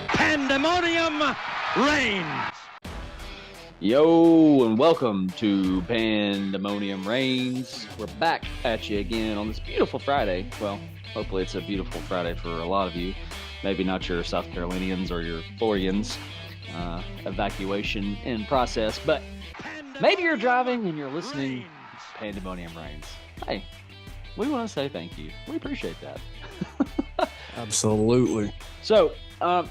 Pandemonium Reigns. Yo, and welcome to Pandemonium Reigns. We're back at you again on this beautiful Friday. Well, hopefully it's a beautiful Friday for a lot of you. Maybe not your South Carolinians or your Florians. Evacuation in process, but maybe you're driving and you're listening to Pandemonium Reigns. Hey, we want to say thank you. We appreciate that. Absolutely. So,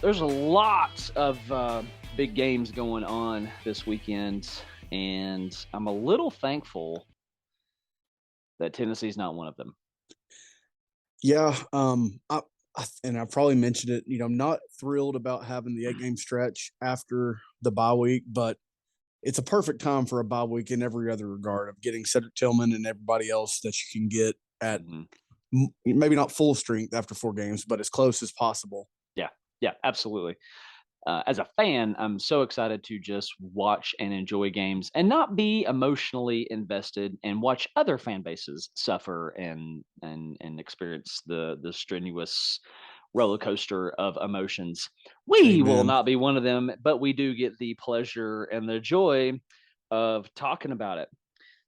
there's a lot of big games going on this weekend, and I'm a little thankful that Tennessee's not one of them. Yeah. I probably mentioned it, I'm not thrilled about having the 8-game stretch after the bye week, but it's a perfect time for a bye week in every other regard of getting Cedric Tillman and everybody else that you can get at maybe not full strength after 4 games, but as close as possible. Yeah, absolutely. As a fan, I'm so excited to just watch and enjoy games and not be emotionally invested and watch other fan bases suffer and experience the strenuous roller coaster of emotions. We will not be one of them, but we do get the pleasure and the joy of talking about it.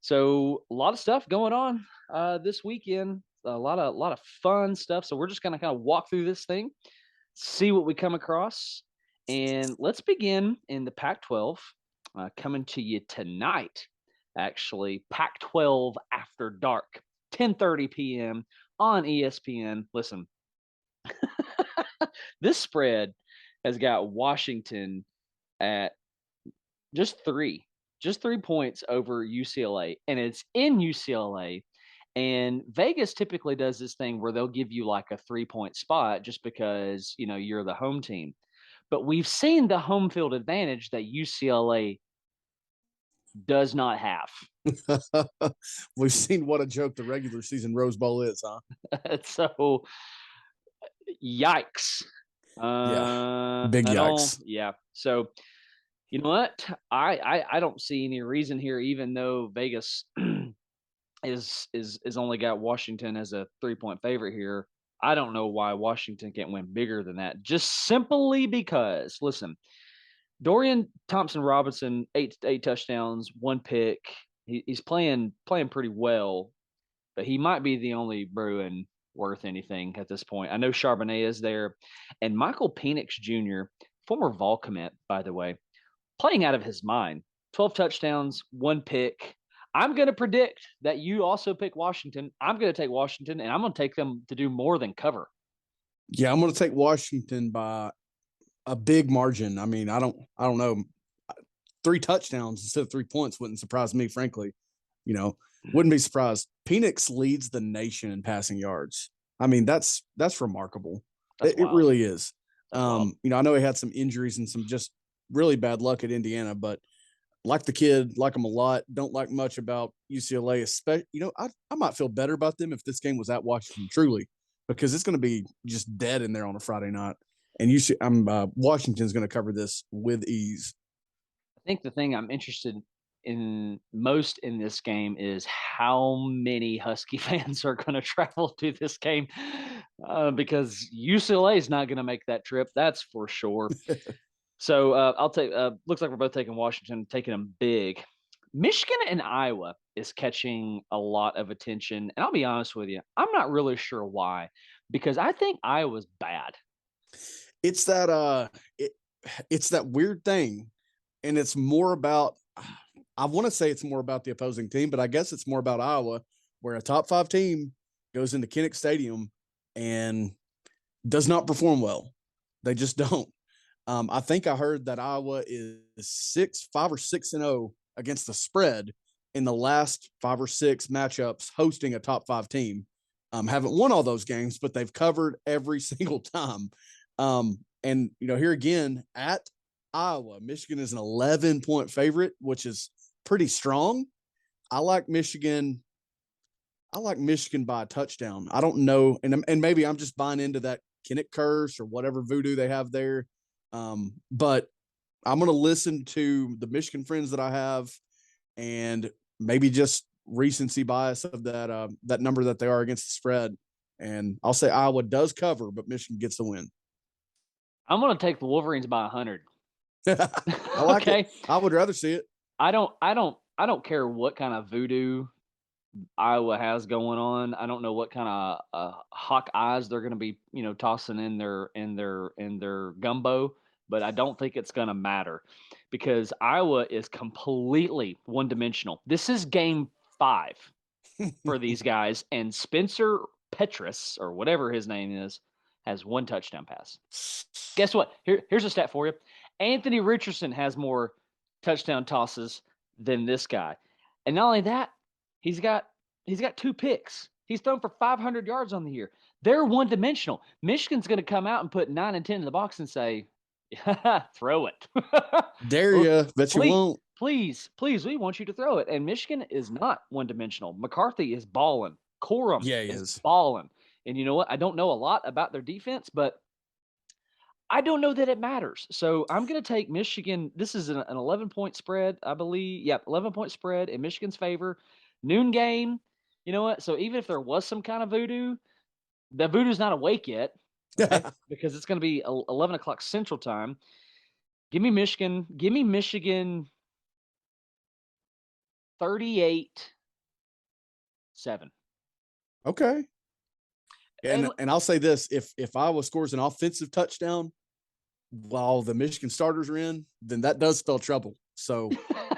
So a lot of stuff going on this weekend. A lot of fun stuff. So we're just gonna kind of walk through this thing, see what we come across. And let's begin in the Pac-12, coming to you tonight, actually, Pac-12 After Dark, 10:30 p.m. on ESPN. Listen, this spread has got Washington at just 3 points over UCLA, and it's in UCLA. And Vegas typically does this thing where they'll give you like a 3-point spot just because, you're the home team. But we've seen the home field advantage that UCLA does not have. We've seen what a joke the regular season Rose Bowl is, huh? So, yikes. Big yikes. Yeah. So, you know what? I don't see any reason here, even though Vegas is only got Washington as a 3-point favorite here. I don't know why Washington can't win bigger than that. Just simply because, listen, Dorian Thompson-Robinson, eight touchdowns, 1 pick. He's playing pretty well, but he might be the only Bruin worth anything at this point. I know Charbonnet is there, and Michael Penix Jr., former Vol commit, by the way, playing out of his mind. 12 touchdowns, 1 pick. I'm going to predict that you also pick Washington. I'm going to take Washington, and I'm going to take them to do more than cover. Yeah, I'm going to take Washington by a big margin. I mean, I don't know. 3 touchdowns instead of 3 points wouldn't surprise me, frankly. Wouldn't be surprised. Penix leads the nation in passing yards. I mean, that's remarkable. It really is. I know he had some injuries and some just really bad luck at Indiana, but like the kid, like him a lot. Don't like much about UCLA. Especially, I might feel better about them if this game was at Washington, truly, because it's going to be just dead in there on a Friday night. And Washington's going to cover this with ease. I think the thing I'm interested in most in this game is how many Husky fans are going to travel to this game, because UCLA is not going to make that trip. That's for sure. So I'll take. Looks like we're both taking Washington, taking them big. Michigan and Iowa is catching a lot of attention, and I'll be honest with you, I'm not really sure why, because I think Iowa's bad. It's that it's that weird thing, and it's more about. I want to say it's more about the opposing team, but I guess it's more about Iowa, where a top 5 team goes into Kinnick Stadium and does not perform well. They just don't. I think I heard that Iowa is 5 or 6-0 against the spread in the last 5 or 6 matchups hosting a top 5 team. Haven't won all those games, but they've covered every single time. And here again at Iowa, Michigan is an 11-point favorite, which is pretty strong. I like Michigan by a touchdown. I don't know, and maybe I'm just buying into that Kinnick curse or whatever voodoo they have there. But I'm going to listen to the Michigan friends that I have and maybe just recency bias of that number that they are against the spread. And I'll say Iowa does cover, but Michigan gets the win. I'm going to take the Wolverines by 100. I like it. I would rather see it. I don't care what kind of voodoo Iowa has going on. I don't know what kind of hawk eyes they're going to be, tossing in their gumbo, but I don't think it's going to matter because Iowa is completely one-dimensional. This is game 5 for these guys, and Spencer Petras, or whatever his name is, has 1 touchdown pass. Guess what? Here's a stat for you. Anthony Richardson has more touchdown tosses than this guy. And not only that, he's got 2 picks. He's thrown for 500 yards on the year. They're one-dimensional. Michigan's going to come out and put 9 and 10 in the box and say, throw it. Dare you, but you won't. Please, we want you to throw it. And Michigan is not one-dimensional. McCarthy is balling. Corum is balling. And you know what? I don't know a lot about their defense, but I don't know that it matters. So I'm going to take Michigan. This is an 11-point spread, I believe. Yep, 11-point spread in Michigan's favor. Noon game. You know what? So even if there was some kind of voodoo, the voodoo's not awake yet, okay? Because it's going to be 11 o'clock Central Time. Give me Michigan. Give me Michigan 38-7. Okay. And I'll say this, if Iowa scores an offensive touchdown while the Michigan starters are in, then that does spell trouble. So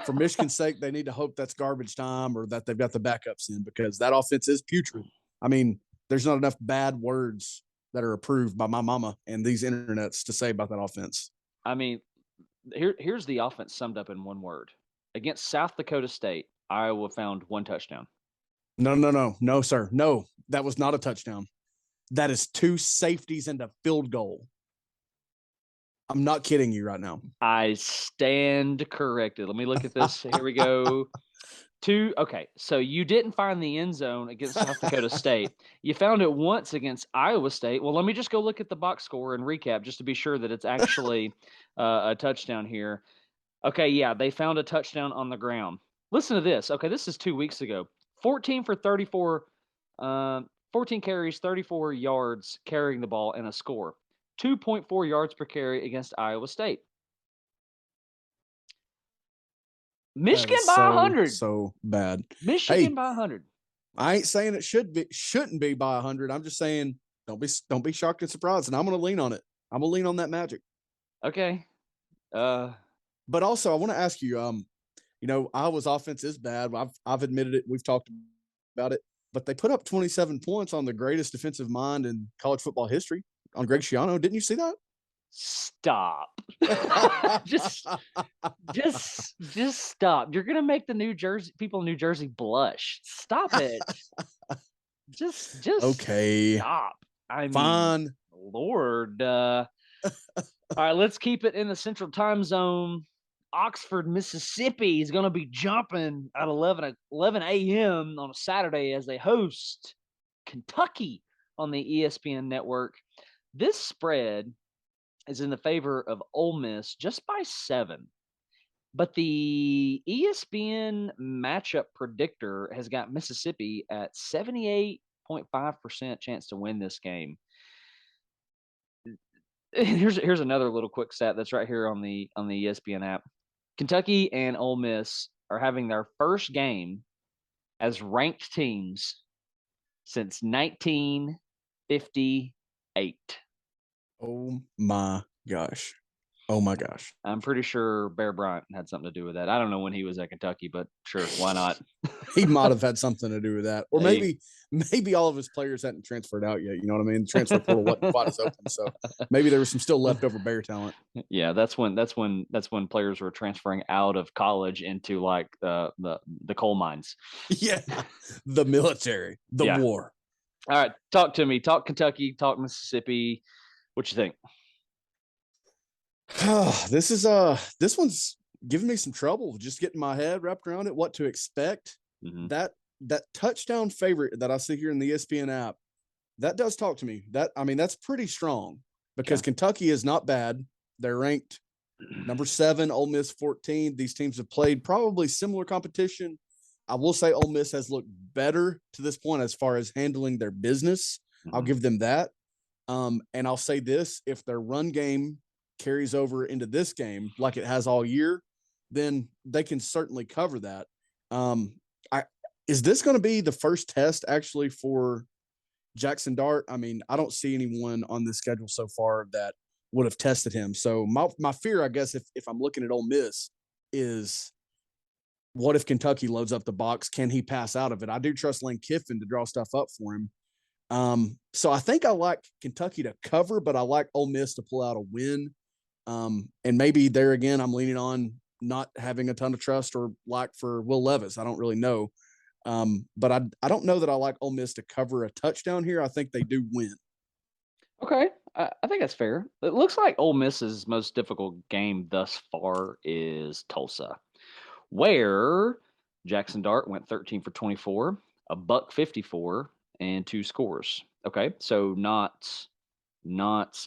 for Michigan's sake, they need to hope that's garbage time or that they've got the backups in because that offense is putrid. I mean, there's not enough bad words that are approved by my mama and these internets to say about that offense. I mean, here's the offense summed up in one word. Against South Dakota State, Iowa found 1 touchdown. No, sir. No, that was not a touchdown. That is 2 safeties and a field goal. I'm not kidding you right now. I stand corrected. Let me look at this. Here we go. 2. Okay, so you didn't find the end zone against South Dakota State. You found it once against Iowa State. Well, let me just go look at the box score and recap just to be sure that it's actually a touchdown here. Okay, yeah, they found a touchdown on the ground. Listen to this. Okay, this is 2 weeks ago. 14 for 34, 14 carries, 34 yards carrying the ball, and a score. 2.4 yards per carry against Iowa State. Michigan by 100. So bad. Michigan by 100. I ain't saying it shouldn't be by 100. I'm just saying don't be shocked and surprised. And I'm going to lean on it. I'm going to lean on that magic. Okay. But also I want to ask you, Iowa's offense is bad. I've admitted it. We've talked about it. But they put up 27 points on the greatest defensive mind in college football history, on Greg Schiano. Didn't you see that? Stop. just stop. You're gonna make the people in New Jersey blush. Stop it. Just okay. Stop. I mean, fine. Lord. All right, let's keep it in the Central Time Zone. Oxford, Mississippi is going to be jumping at 11 a.m. on a Saturday as they host Kentucky on the ESPN network. This spread is in the favor of Ole Miss just by 7. But the ESPN matchup predictor has got Mississippi at 78.5% chance to win this game. Here's another little quick stat that's right here on the ESPN app. Kentucky and Ole Miss are having their first game as ranked teams since 1958. Oh my gosh. Oh my gosh. I'm pretty sure Bear Bryant had something to do with that. I don't know when he was at Kentucky, but sure, why not? He might have had something to do with that. Or maybe all of his players hadn't transferred out yet. You know what I mean? The transfer portal wasn't quite as open. So maybe there was some still leftover Bear talent. Yeah, that's when players were transferring out of college into like the coal mines. Yeah. The military. The war. All right. Talk to me. Talk Kentucky, talk Mississippi. What you think? This one's giving me some trouble just getting my head wrapped around it, what to expect. Mm-hmm. That touchdown favorite that I see here in the ESPN app, that does talk to me. That's pretty strong because Kentucky is not bad. They're ranked number 7, Ole Miss 14. These teams have played probably similar competition. I will say Ole Miss has looked better to this point as far as handling their business. I'll give them that. And I'll say this, if their run game carries over into this game like it has all year, then they can certainly cover that. Is this going to be the first test actually for Jackson Dart? I mean, I don't see anyone on this schedule so far that would have tested him. So my fear, I guess, if I'm looking at Ole Miss, is what if Kentucky loads up the box? Can he pass out of it? I do trust Lane Kiffin to draw stuff up for him. So I think I like Kentucky to cover, but I like Ole Miss to pull out a win. And maybe there again, I'm leaning on not having a ton of trust or like for Will Levis. I don't really know. But I don't know that I like Ole Miss to cover a touchdown here. I think they do win. Okay. I think that's fair. It looks like Ole Miss's most difficult game thus far is Tulsa, where Jackson Dart went 13 for 24, a buck 54, and 2 scores. Okay. So not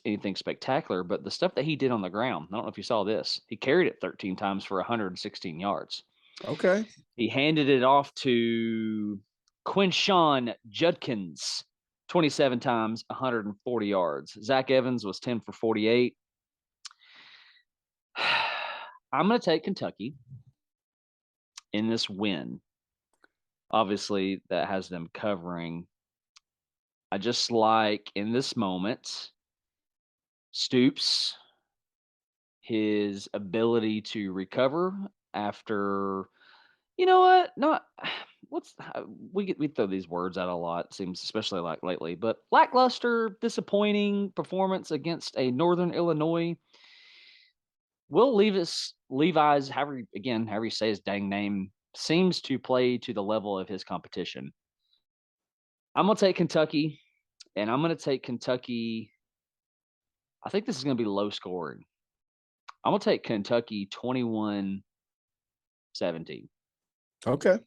anything spectacular, but the stuff that he did on the ground. I don't know if you saw this. He carried it 13 times for 116 yards. Okay. He handed it off to Quinshawn Judkins 27 times, 140 yards. Zach Evans was 10 for 48. I'm going to take Kentucky in this win. Obviously, that has them covering. I just like, in this moment, Stoops, his ability to recover after, you know what? We throw these words out a lot, seems, especially like lately, but lackluster, disappointing performance against a Northern Illinois. Will Levi's, however you say his dang name, seems to play to the level of his competition. I'm going to take Kentucky, and I'm going to take Kentucky. I think this is going to be low scoring. I'm going to take Kentucky 21-17. Okay.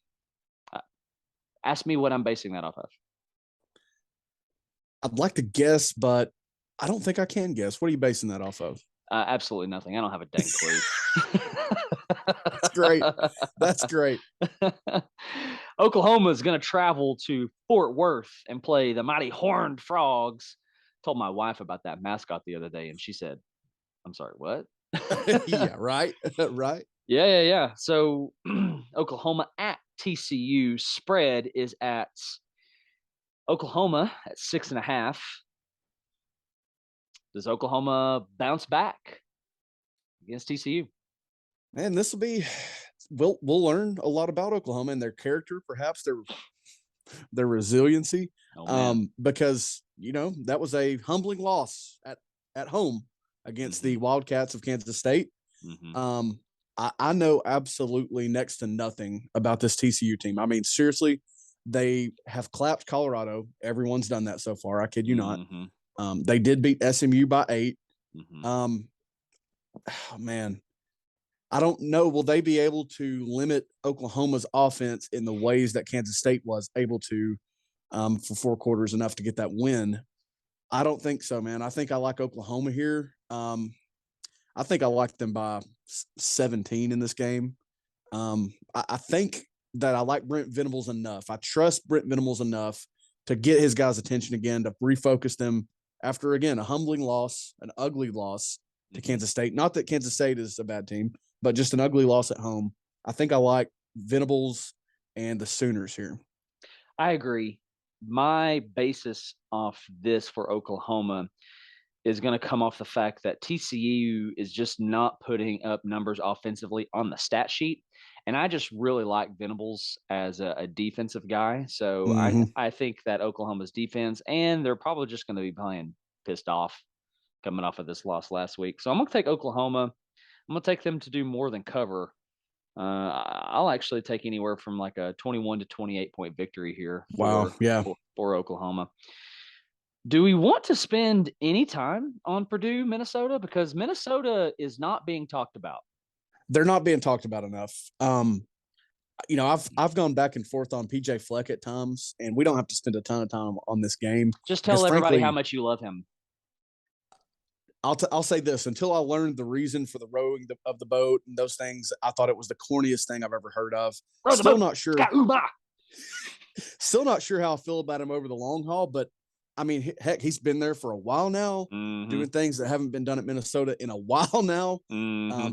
Ask me what I'm basing that off of. I'd like to guess, but I don't think I can guess. What are you basing that off of? Absolutely nothing. I don't have a dang clue. That's great. That's great. Oklahoma is going to travel to Fort Worth and play the Mighty Horned Frogs. Told my wife about that mascot the other day, and she said, I'm sorry, what? Yeah, right. Right. Yeah. So Oklahoma at TCU. Spread is at Oklahoma at 6.5. Does Oklahoma bounce back against TCU? Man, this will be. We'll learn a lot about Oklahoma and their character, perhaps their resiliency. Because that was a humbling loss at home against the Wildcats of Kansas State. Mm-hmm. I know absolutely next to nothing about this TCU team. I mean, seriously, they have clapped Colorado. Everyone's done that so far. I kid you not. They did beat SMU by 8. Oh, man, I don't know. Will they be able to limit Oklahoma's offense in the ways that Kansas State was able to for 4 quarters enough to get that win? I don't think so, man. I think I like Oklahoma here. I think I like them by 17 in this game. I think that I like Brent Venables enough. I trust Brent Venables enough to get his guys' attention again, to refocus them after, again, a humbling loss, an ugly loss to Kansas State. Not that Kansas State is a bad team, but just an ugly loss at home. I think I like Venables and the Sooners here. I agree. My basis off this for Oklahoma is going to come off the fact that TCU is just not putting up numbers offensively on the stat sheet. And I just really like Venables as a defensive guy. So I think that Oklahoma's defense, and they're probably just going to be playing pissed off coming off of this loss last week. So I'm going to take Oklahoma. I'm going to take them to do more than cover. I'll actually take anywhere from like a 21 to 28 point victory here for Oklahoma. Do we want to spend any time on Purdue, Minnesota? Because Minnesota is not being talked about. They're not being talked about enough. I've gone back and forth on PJ Fleck at times, and we don't have to spend a ton of time on this game. Just tell everybody how much you love him. I'll say this: until I learned the reason for the rowing of the boat and those things, I thought it was the corniest thing I've ever heard of. Still not sure. Still not sure how I feel about him over the long haul, but I mean, heck, he's been there for a while now, doing things that haven't been done at Minnesota in a while now,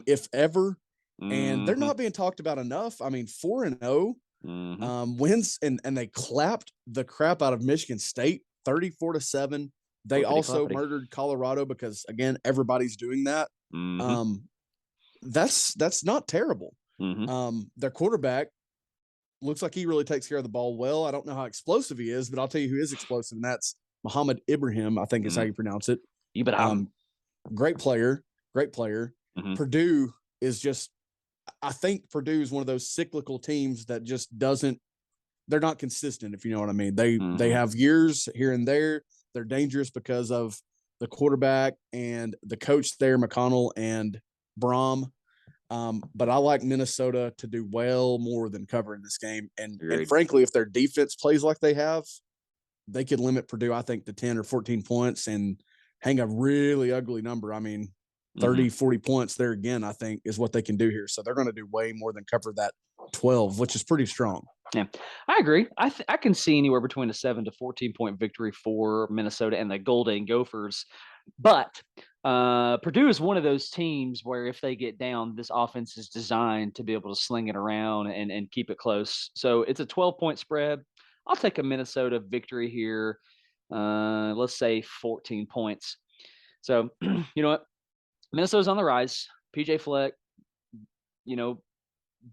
if ever. And they're not being talked about enough. I mean, 4-0 wins, and they clapped the crap out of Michigan State, 34-7. They also murdered Colorado because, again, everybody's doing that. That's not terrible. Their quarterback looks like he really takes care of the ball well. I don't know how explosive he is, but I'll tell you who is explosive, and that's Muhammad Ibrahim, I think is how you pronounce it. Great player. Purdue is just, I think Purdue is one of those cyclical teams that just they're not consistent, if you know what I mean. They have years here and there. They're dangerous because of the quarterback and the coach there, McConnell and Brom. But I like Minnesota to do well more than cover in this game. And frankly, if their defense plays like they have, they could limit Purdue, I think, to 10 or 14 points and hang a really ugly number. I mean, 30, 40 points there again, I think, is what they can do here. So they're going to do way more than cover that 12, which is pretty strong. Yeah, I agree. I can see anywhere between a 7 to 14 point victory for Minnesota and the Golden Gophers. But Purdue is one of those teams where if they get down, this offense is designed to be able to sling it around and keep it close. So it's a 12-point spread. I'll take a Minnesota victory here. Let's say 14 points. So, you know what? Minnesota's on the rise. PJ Fleck,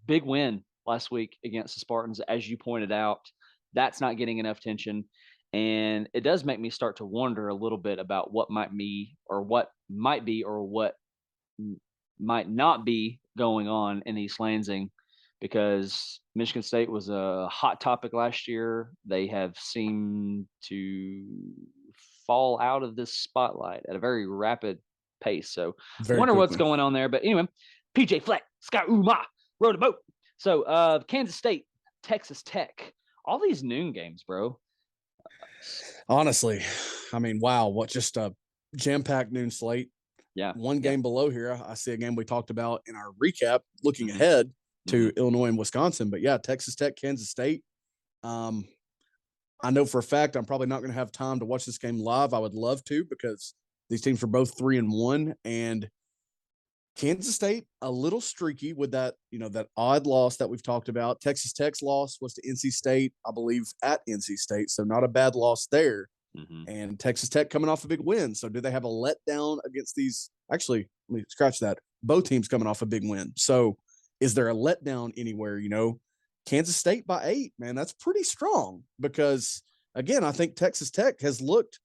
big win last week against the Spartans, as you pointed out. That's not getting enough attention. And it does make me start to wonder a little bit about what might be or what might not be going on in East Lansing, because Michigan State was a hot topic last year. They have seemed to fall out of this spotlight at a very rapid pace. So I wonder what's going on there. But anyway, PJ Fleck, Sky Uma, rode a boat. So Kansas State, Texas Tech, all these noon games, bro. Honestly, I mean, wow, what just a jam-packed noon slate. Yeah. One game below here, I see a game we talked about in our recap, looking ahead to Illinois and Wisconsin. But yeah, Texas Tech, Kansas State. I know for a fact I'm probably not going to have time to watch this game live. I would love to, because these teams are both 3-1, and Kansas State a little streaky with that, that odd loss that we've talked about. Texas Tech's loss was to NC State, I believe, at NC State, so not a bad loss there. And Texas Tech coming off a big win. So do they have a letdown against these? Actually, let me scratch that. Both teams coming off a big win. So is there a letdown anywhere? Kansas State by 8, man, that's pretty strong, because again, I think Texas Tech has looked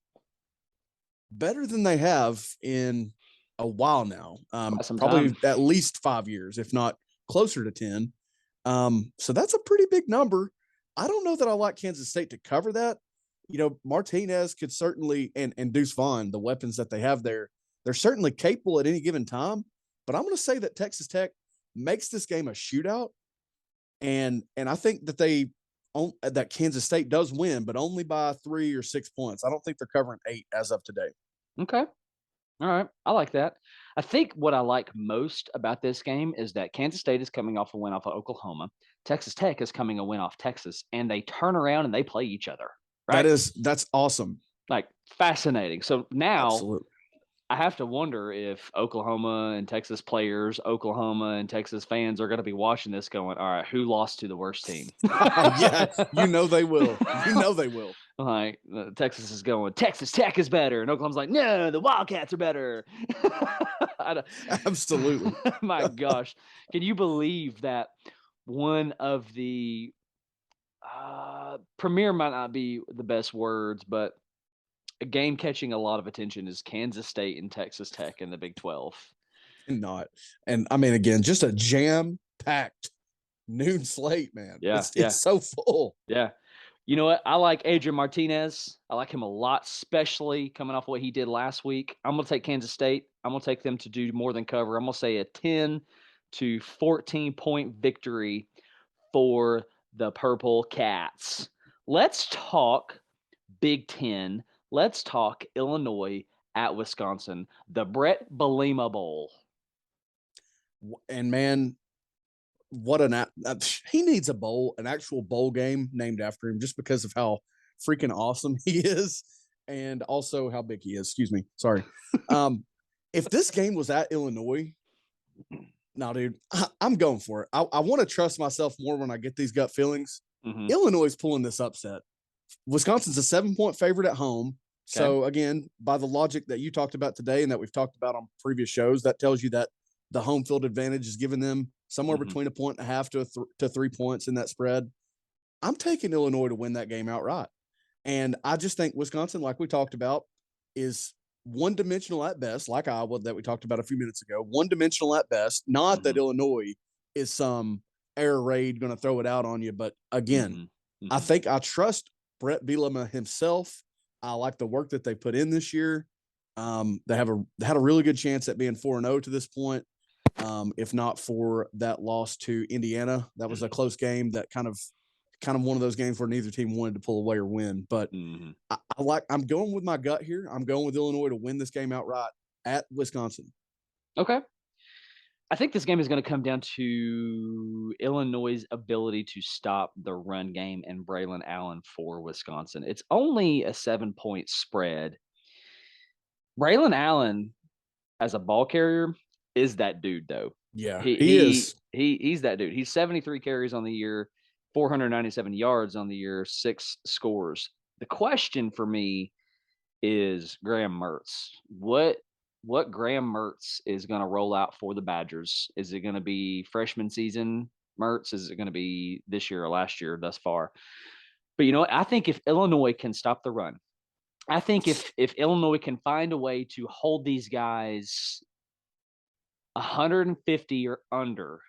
better than they have in a while now. Probably at least 5 years, if not closer to 10. So that's a pretty big number. I don't know that I like Kansas State to cover that. Martinez could certainly, and Deuce Vaughn, the weapons that they have there, they're certainly capable at any given time. But I'm going to say that Texas Tech makes this game a shootout. And I think that Kansas State does win, but only by 3 or 6 points. I don't think they're covering 8 as of today. Okay. All right. I like that. I think what I like most about this game is that Kansas State is coming off a win off of Oklahoma. Texas Tech is coming a win off Texas, and they turn around and they play each other. Right? That's awesome. Like, fascinating. So now Absolutely. I have to wonder if Oklahoma and Texas players, Oklahoma and Texas fans are going to be watching this going, all right, who lost to the worst team? Yeah, they will. They will. Like, Texas is going, Texas Tech is better. And Oklahoma's like, no, the Wildcats are better. Absolutely. My gosh. Can you believe that one of the premier might not be the best words, but a game catching a lot of attention is Kansas State and Texas Tech in the Big 12. Not. And I mean, again, just a jam-packed noon slate, man. Yeah. It's so full. Yeah. You know what? I like Adrian Martinez. I like him a lot, especially coming off what he did last week. I'm going to take Kansas State. I'm going to take them to do more than cover. I'm going to say a 10 to 14-point victory for the Purple Cats. Let's talk Big Ten. Let's talk Illinois at Wisconsin, the Brett Belema Bowl. And man, he needs a bowl, an actual bowl game named after him, just because of how freaking awesome he is. and also how big he is. Excuse me. Sorry. If this game was at Illinois, no, dude, I'm going for it. I want to trust myself more when I get these gut feelings. Mm-hmm. Illinois is pulling this upset. Wisconsin's a 7-point favorite at home. So again, by the logic that you talked about today and that we've talked about on previous shows, that tells you that the home field advantage is giving them somewhere between 1.5 to 3 points in that spread. I'm taking Illinois to win that game outright. And I just think Wisconsin, like we talked about, is one-dimensional at best, like Iowa that we talked about a few minutes ago, one-dimensional at best. Not that Illinois is some air raid going to throw it out on you. But again, I think I trust Brett Belema himself. I like the work that they put in this year. They had a really good chance at being 4-0 to this point. If not for that loss to Indiana, that was a close game. That kind of one of those games where neither team wanted to pull away or win. But I'm going with my gut here. I'm going with Illinois to win this game outright at Wisconsin. Okay. I think this game is going to come down to Illinois' ability to stop the run game and Braylon Allen for Wisconsin. It's only a 7-point spread. Braylon Allen, as a ball carrier, is that dude, though. Yeah, he is. He's that dude. He's 73 carries on the year, 497 yards on the year, 6 scores. The question for me is Graham Mertz. What Graham Mertz is going to roll out for the Badgers? Is it going to be freshman season Mertz? Is it going to be this year or last year thus far? But you know what? I think if Illinois can stop the run, I think if Illinois can find a way to hold these guys 150 or under,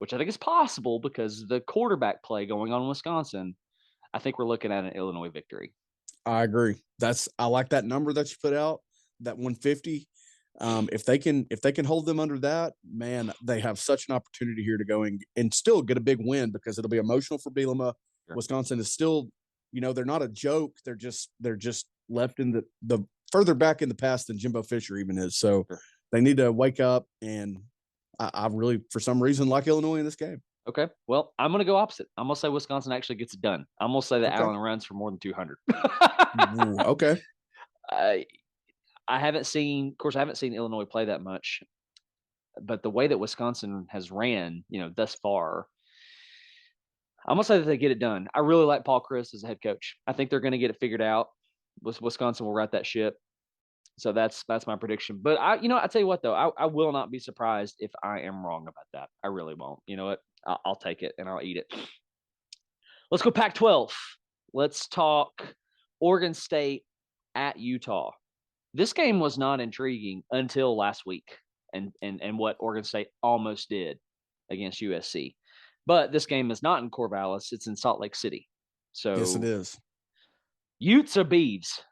which I think is possible because the quarterback play going on in Wisconsin, I think we're looking at an Illinois victory. I agree. I like that number that you put out, that 150. If they can hold them under that, man, they have such an opportunity here to go and still get a big win because it'll be emotional for Belema. Sure. Wisconsin is still, they're not a joke. They're just left in the further back in the past than Jimbo Fisher even is. So they need to wake up, and I really, for some reason, like Illinois in this game. Okay. Well, I'm going to go opposite. I'm going to say Wisconsin actually gets it done. I'm going to say that Allen runs for more than 200. Okay. I haven't seen Illinois play that much, but the way that Wisconsin has ran, thus far, I'm going to say that they get it done. I really like Paul Chris as a head coach. I think they're going to get it figured out. Wisconsin will right that ship. So that's my prediction. But I tell you what though, I will not be surprised if I am wrong about that. I really won't. You know what? I'll take it and I'll eat it. Let's go Pac-12. Let's talk Oregon State at Utah. This game was not intriguing until last week and what Oregon State almost did against USC. But this game is not in Corvallis. It's in Salt Lake City. So yes, it is. Utes or Beavs?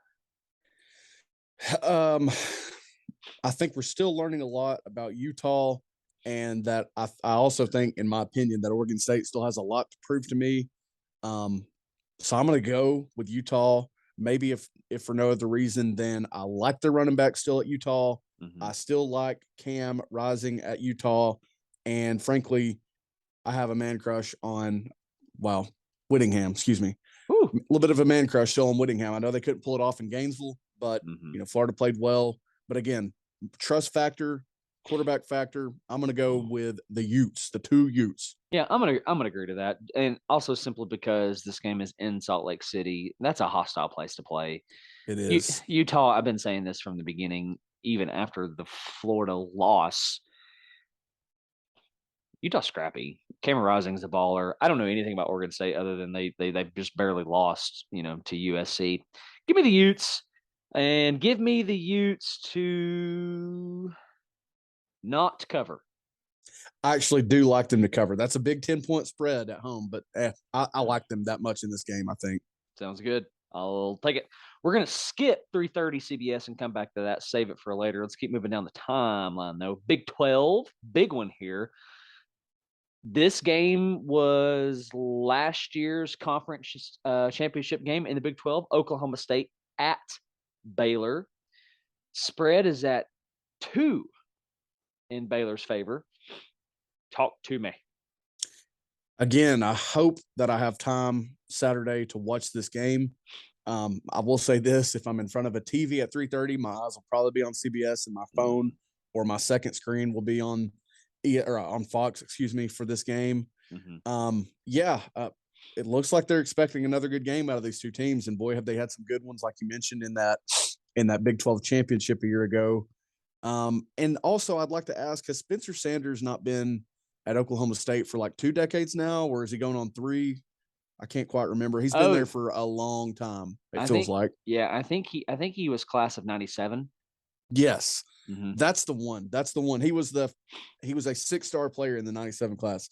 I think we're still learning a lot about Utah, and that I also think, in my opinion, that Oregon State still has a lot to prove to me. So I'm going to go with Utah. Maybe if for no other reason, then I like their running back still at Utah. I still like Cam Rising at Utah, and frankly, I have a man crush on Whittingham. Excuse me, a little bit of a man crush still on Whittingham. I know they couldn't pull it off in Gainesville, but Florida played well. But again, trust factor, quarterback factor, I'm going to go with the Utes, the 2 Utes. Yeah, I'm gonna agree to that, and also simply because this game is in Salt Lake City, that's a hostile place to play. It is. Utah. I've been saying this from the beginning, even after the Florida loss. Utah's scrappy. Cameron Rising's a baller. I don't know anything about Oregon State other than they've just barely lost, to USC. Give me the Utes, and give me the Utes to not cover. I actually do like them to cover. That's a big 10-point spread at home, but I like them that much in this game, I think. Sounds good. I'll take it. We're going to skip 3:30 CBS and come back to that. Save it for later. Let's keep moving down the timeline, though. Big 12, big one here. This game was last year's conference championship game in the Big 12. Oklahoma State at Baylor. Spread is at 2 in Baylor's favor. Talk to me. Again, I hope that I have time Saturday to watch this game. I will say this: if I'm in front of a TV at 3:30, my eyes will probably be on CBS, and my phone or my second screen will be on on Fox, excuse me, for this game. It looks like they're expecting another good game out of these two teams, and boy, have they had some good ones, like you mentioned in that Big 12 championship a year ago. And also, I'd like to ask: has Spencer Sanders not been at Oklahoma State for like 2 decades now, or is he going on 3? I can't quite remember. He's been there for a long time. It feels like. Yeah, I think he was class of 97. Yes. That's the one. That's the one. He was a 6-star player in the 97 class.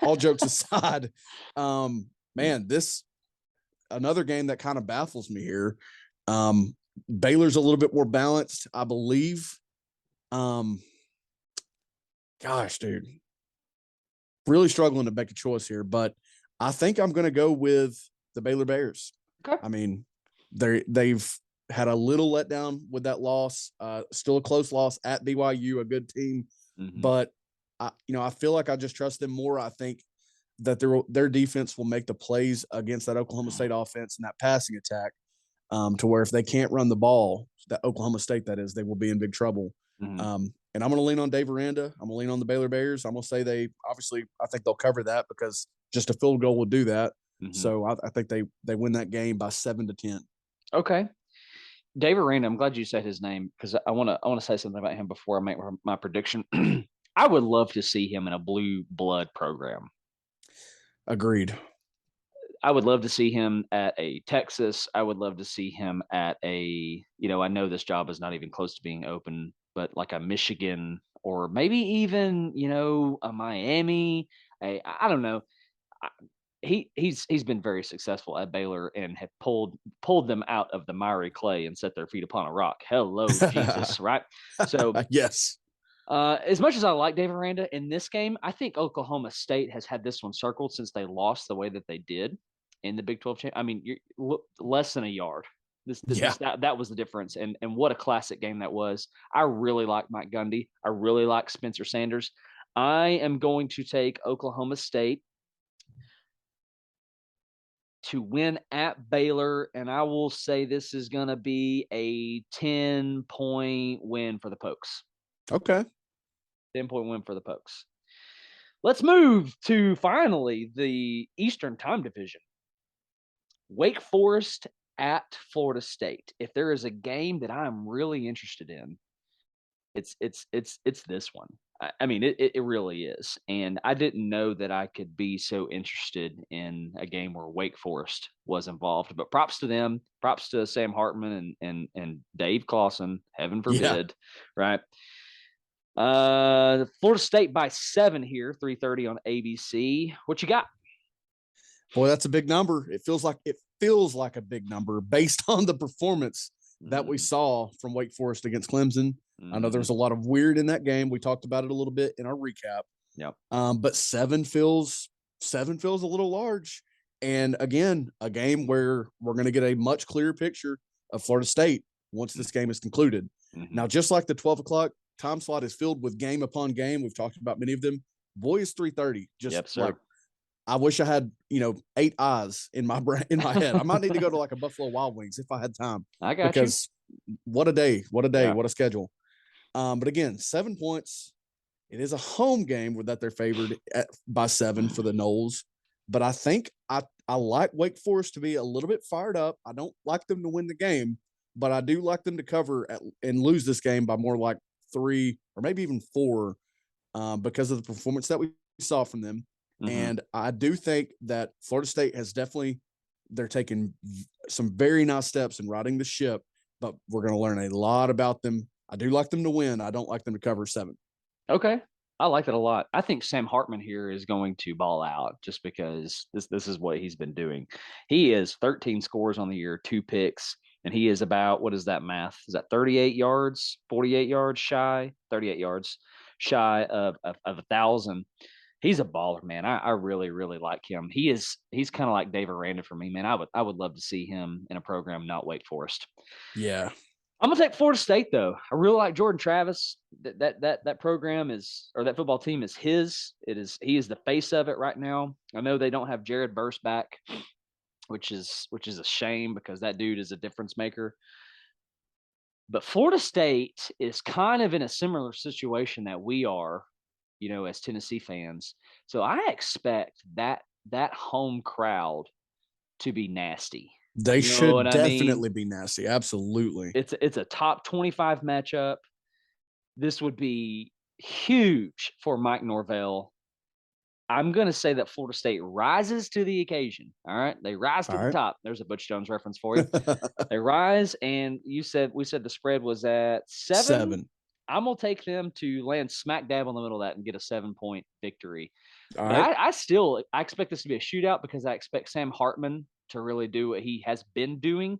All jokes aside, man, this another game that kind of baffles me here. Baylor's a little bit more balanced, I believe. Gosh, dude. Really struggling to make a choice here, but I think I'm going to go with the Baylor Bears. Okay. I mean, they've had a little letdown with that loss. Still a close loss at BYU, a good team, but I feel like I just trust them more. I think that their defense will make the plays against that Oklahoma State offense and that passing attack, to where if they can't run the ball, that Oklahoma State, that is, they will be in big trouble. And I'm going to lean on Dave Aranda. I'm going to lean on the Baylor Bears. I'm going to say I think they'll cover that because just a field goal will do that. So I think they win that game by 7-10. Okay. Dave Aranda, I'm glad you said his name because I want to say something about him before I make my prediction. I would love to see him in a blue blood program. Agreed. I would love to see him at a Texas. I would love to see him at a, I know this job is not even close to being open, but like a Michigan or maybe even, a Miami. I don't know. He's been very successful at Baylor and have pulled them out of the miry clay and set their feet upon a rock. Hello, Jesus, right? So yes. As much as I like Dave Aranda in this game, I think Oklahoma State has had this one circled since they lost the way that they did in the Big 12 championship. I mean, you're less than a yard. That was the difference, and what a classic game that was. I really like Mike Gundy. I really like Spencer Sanders. I am going to take Oklahoma State to win at Baylor, and I will say this is going to be a 10-point win for the Pokes. Okay. 10-point win for the Pokes. Let's move to finally the Eastern Time Division. Wake Forest at Florida State. If there is a game that I'm really interested in, it's this one. I mean, it really is. And I didn't know that I could be so interested in a game where Wake Forest was involved. But props to them. Props to Sam Hartman and Dave Clawson. Heaven forbid, right? Florida State by 7 here, 3:30 on ABC. What you got? Boy, that's a big number. It feels like a big number based on the performance that we saw from Wake Forest against Clemson. I know there was a lot of weird in that game. We talked about it a little bit in our recap. Yep. But 7 feels a little large. And again, a game where we're going to get a much clearer picture of Florida State once this game is concluded. Now, just like the 12 o'clock time slot is filled with game upon game, we've talked about many of them. Boy, is 3:30. Like, I wish I had, 8 eyes in my brain, in my head. I might need to go to like a Buffalo Wild Wings if I had time. I got because what a day, what a schedule. But again, 7 points. It is a home game that they're favored by 7 for the Noles. But I think I like Wake Forest to be a little bit fired up. I don't like them to win the game, but I do like them to cover and lose this game by more like 3 or maybe even 4 because of the performance that we saw from them. And I do think that Florida State has they're taking some very nice steps in riding the ship, but we're going to learn a lot about them. I do like them to win. I don't like them to cover 7. Okay. I like that a lot. I think Sam Hartman here is going to ball out just because this is what he's been doing. He is 13 scores on the year, 2 picks, and he is about, what is that math? Is that 38 yards, 48 yards shy, 38 yards shy of 1,000. He's a baller, man. I really, really like him. He's kind of like Dave Aranda for me, man. I would love to see him in a program, not Wake Forest. Yeah. I'm gonna take Florida State though. I really like Jordan Travis. That program that football team is his. He is the face of it right now. I know they don't have Jared Verse back, which is a shame because that dude is a difference maker. But Florida State is kind of in a similar situation that we are, as Tennessee fans. So I expect that home crowd to be nasty. They You know what should I mean? definitely be nasty. Absolutely. It's a top 25 matchup. This would be huge for Mike Norvell. I'm going to say that Florida State rises to the occasion. All right. They rise to All the right. top. There's a Butch Jones reference for you. They rise, and we said the spread was at 7. I'm going to take them to land smack dab on the middle of that and get a 7-point victory. All But right. I expect this to be a shootout because I expect Sam Hartman to really do what he has been doing.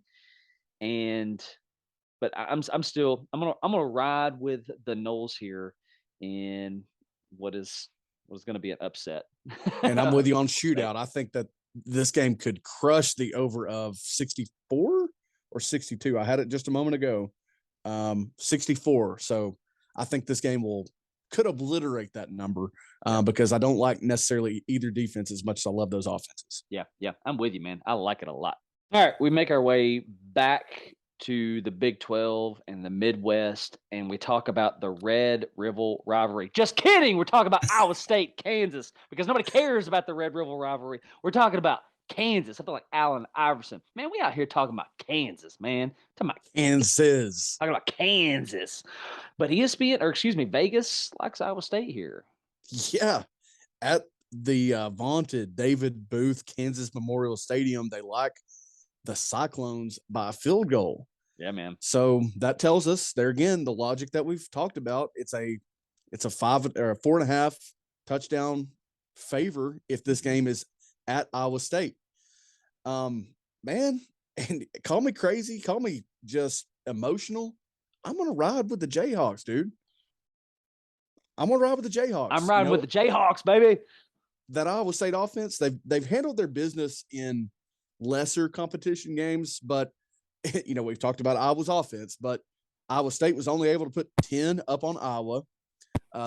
But I'm gonna ride with the Noles here in what is going to be an upset. And I'm with you on shootout. I think that this game could crush the over of 64 or 62. I had it just a moment ago. 64. So I think this game could obliterate that number because I don't like necessarily either defense as much as I love those offenses. Yeah, I'm with you, man. I like it a lot. All right, we make our way back to the Big 12 and the Midwest, and we talk about the Red River rivalry. Just kidding. We're talking about Iowa State, Kansas, because nobody cares about the Red River rivalry. We're talking about Kansas, something like Allen Iverson. Man, we out here talking about Kansas, man. Talking about Kansas. Talking about Kansas. But Vegas likes Iowa State here. Yeah. At the vaunted David Booth Kansas Memorial Stadium, they like the Cyclones by a field goal. Yeah, man. So that tells us there again the logic that we've talked about. It's a 5 or a 4.5 touchdown favor if this game is at Iowa State. Man, and call me crazy, call me just emotional. I'm gonna ride with the Jayhawks, dude. I'm gonna ride with the Jayhawks. I'm riding with the Jayhawks, baby. That Iowa State offense, they've handled their business in lesser competition games, but we've talked about Iowa's offense, but Iowa State was only able to put 10 up on Iowa.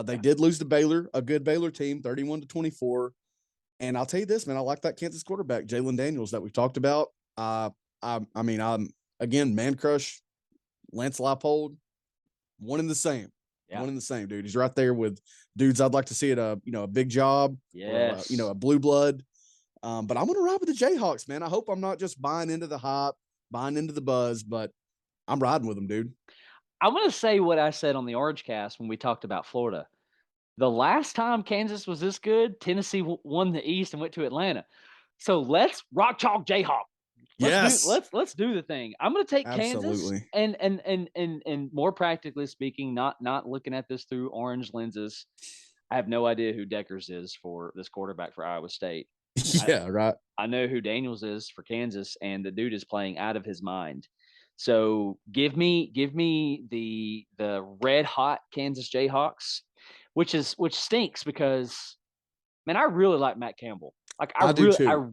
They did lose to Baylor, a good Baylor team, 31-24. And I'll tell you this, man, I like that Kansas quarterback, Jalen Daniels, that we talked about. I'm again, man crush, Lance Leipold, one in the same. Yeah. One in the same, dude. He's right there with dudes I'd like to see at a big job. Yes. Or, a blue blood. But I'm going to ride with the Jayhawks, man. I hope I'm not just buying into the hype, buying into the buzz, but I'm riding with them, dude. I'm going to say what I said on the Orange Cast when we talked about Florida. The last time Kansas was this good, Tennessee won the East and went to Atlanta. So let's rock chalk Jayhawk. Let's do the thing. I'm going to take Kansas and more practically speaking, not looking at this through orange lenses. I have no idea who Deckers is for this quarterback for Iowa State. Yeah, right. I know who Daniels is for Kansas, and the dude is playing out of his mind. So give me the red hot Kansas Jayhawks, which stinks because, man, I really like Matt Campbell. Like I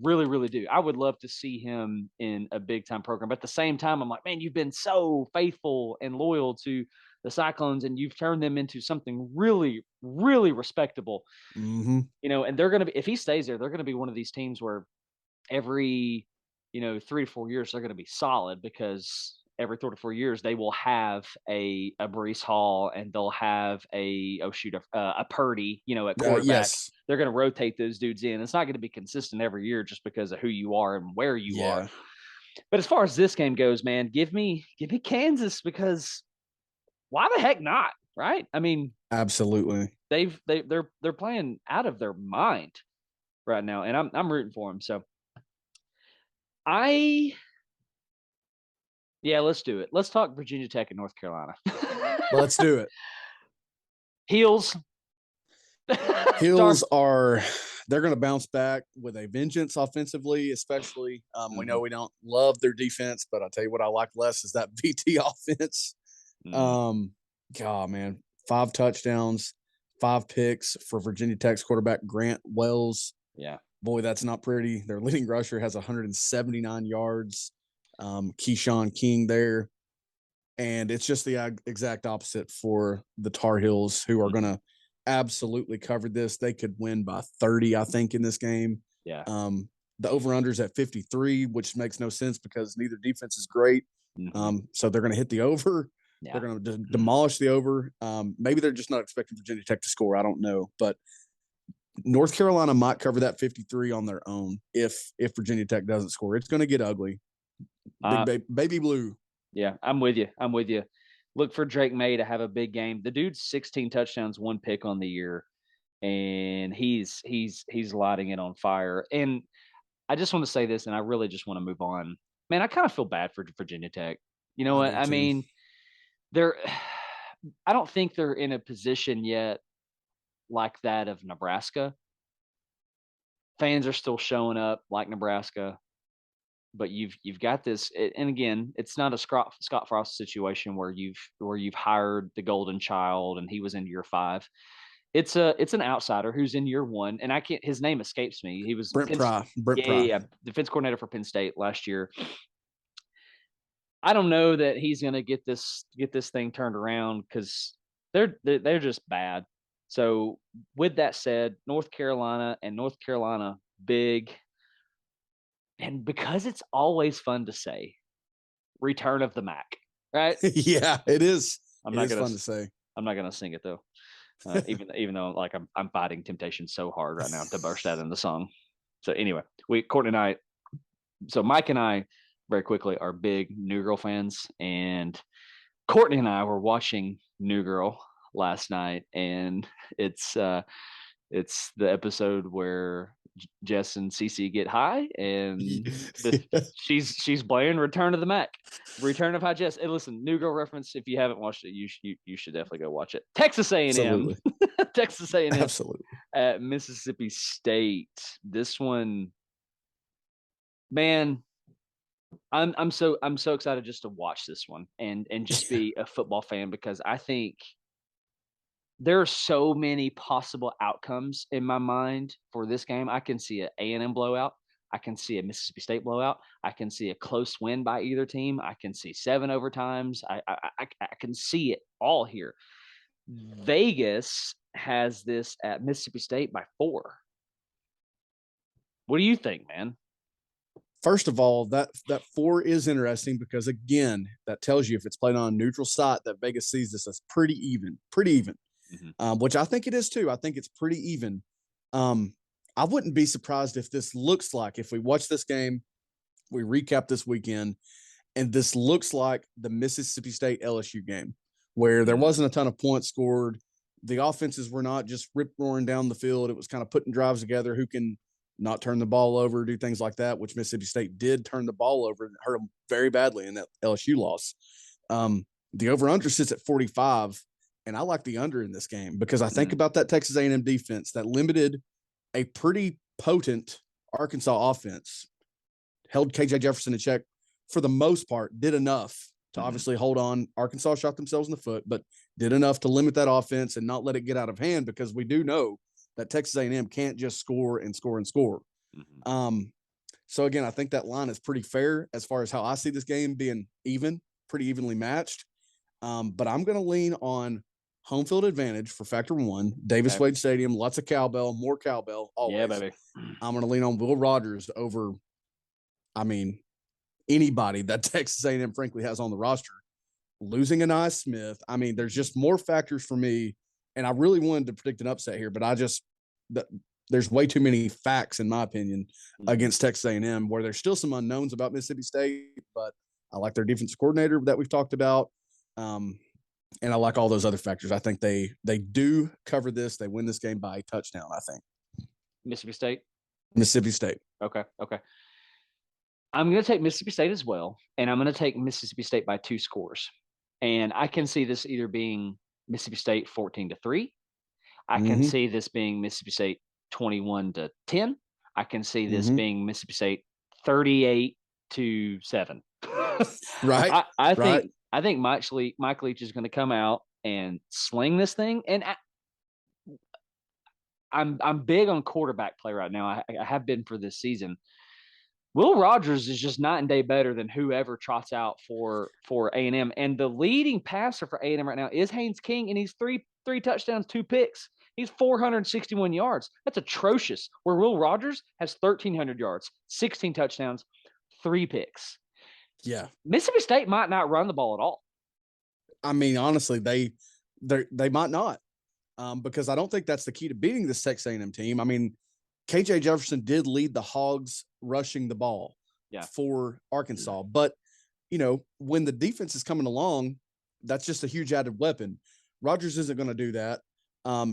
really, really do. I would love to see him in a big time program. But at the same time, I'm like, man, you've been so faithful and loyal to the Cyclones, and you've turned them into something really, really respectable. Mm-hmm. And they're going to be, if he stays there, they're going to be one of these teams where every 3 to 4 years they're going to be solid, because every 3 to 4 years they will have a Breece Hall, and they'll have a Purdy, at quarterback. Yes. They're going to rotate those dudes in. It's not going to be consistent every year just because of who you are and where you are. But as far as this game goes, man, give me Kansas, because why the heck not? Right? I mean, absolutely. They're playing out of their mind right now, and I'm rooting for them. So let's do it. Let's talk Virginia Tech and North Carolina. Let's do it. Heels they're going to bounce back with a vengeance offensively, especially. We know we don't love their defense, but I'll tell you what I like less is that VT offense. God, man, 5 touchdowns, 5 picks for Virginia Tech's quarterback, Grant Wells. Yeah. Boy, that's not pretty. Their leading rusher has 179 yards. Keyshawn King there. And it's just the exact opposite for the Tar Heels, who are going to absolutely cover this. They could win by 30, I think, in this game. Yeah. The over-under's at 53, which makes no sense because neither defense is great. So they're going to hit the over. Yeah. They're going to demolish the over. Maybe they're just not expecting Virginia Tech to score. I don't know. But North Carolina might cover that 53 on their own if Virginia Tech doesn't score. It's going to get ugly. Baby blue. Yeah, I'm with you. Look for Drake May to have a big game. The dude's 16 touchdowns, 1 pick on the year, and he's lighting it on fire. And I just want to say this, and I really just want to move on. Man, I kind of feel bad for Virginia Tech. You know what? I mean, I don't think they're in a position yet like that of Nebraska. Fans are still showing up like Nebraska, but you've got this. And again, it's not a Scott Frost situation where you've hired the golden child and he was in year 5. It's an outsider who's in year 1, and his name escapes me. He was Brent Pry. Yeah, defense coordinator for Penn State last year. I don't know that he's going to get this thing turned around because they're just bad. So with that said, North Carolina big, and because it's always fun to say, return of the Mac, right? Yeah, it is. It's fun to say. I'm not going to sing it though. Even though like I'm fighting temptation so hard right now to burst out in the song. So anyway, Mike and I very quickly are big New Girl fans, and Courtney and I were watching New Girl last night, and it's the episode where Jess and Cece get high, and she's playing Return of the Mac, Return of High Jess. And listen, New Girl reference. If you haven't watched it, you should definitely go watch it. Texas A&M, Texas A&M, absolutely, at Mississippi State. This one, man, I'm so excited just to watch this one and just be a football fan, because I think there are so many possible outcomes in my mind for this game. I can see an A&M blowout. I can see a Mississippi State blowout. I can see a close win by either team. I can see 7 overtimes. I can see it all here. Vegas has this at Mississippi State by 4. What do you think, man? First of all, that 4 is interesting because, again, that tells you if it's played on a neutral site that Vegas sees this as pretty even. Which I think it is too. I think it's pretty even. I wouldn't be surprised if this looks like, if we watch this game, we recap this weekend, and this looks like the Mississippi State LSU game where there wasn't a ton of points scored. The offenses were not just rip-roaring down the field. It was kind of putting drives together, who can not turn the ball over, do things like that, which Mississippi State did turn the ball over and hurt them very badly in that LSU loss. The over-under sits at 45, and I like the under in this game because I think about that Texas A&M defense that limited a pretty potent Arkansas offense, held KJ Jefferson in check for the most part, did enough to obviously hold on. Arkansas shot themselves in the foot, but did enough to limit that offense and not let it get out of hand, because we do know that Texas A&M can't just score and score and score. So again, I think that line is pretty fair as far as how I see this game being pretty evenly matched. But I'm going to lean on home field advantage for factor 1, Davis Wade Stadium, lots of cowbell, more cowbell, always. Yeah, baby. I'm going to lean on Will Rogers over, anybody that Texas A&M frankly has on the roster. Losing Anai Smith, there's just more factors for me, and I really wanted to predict an upset here, but there's way too many facts, in my opinion, against Texas A&M, where there's still some unknowns about Mississippi State, but I like their defensive coordinator that we've talked about. And I like all those other factors. I think they do cover this. They win this game by a touchdown, I think. Mississippi State? Mississippi State. Okay. I'm going to take Mississippi State as well, and I'm going to take Mississippi State by 2 scores. And I can see this either being Mississippi State 14-3. I can see this being Mississippi State 21-10. I can see this being Mississippi State 38-7. Right. I think Mike Leach is going to come out and sling this thing. And I'm big on quarterback play right now. I have been for this season. Will Rogers is just night and day better than whoever trots out for A&M. And the leading passer for A&M right now is Haynes King, and he's three touchdowns, 2 picks. He's 461 yards. That's atrocious. Where Will Rogers has 1,300 yards, 16 touchdowns, 3 picks. Yeah. Mississippi State might not run the ball at all. I mean, honestly, they might not, because I don't think that's the key to beating this Texas A&M team. I mean, KJ Jefferson did lead the Hogs rushing the ball for Arkansas, but when the defense is coming along, that's just a huge added weapon. Rogers isn't going to do that.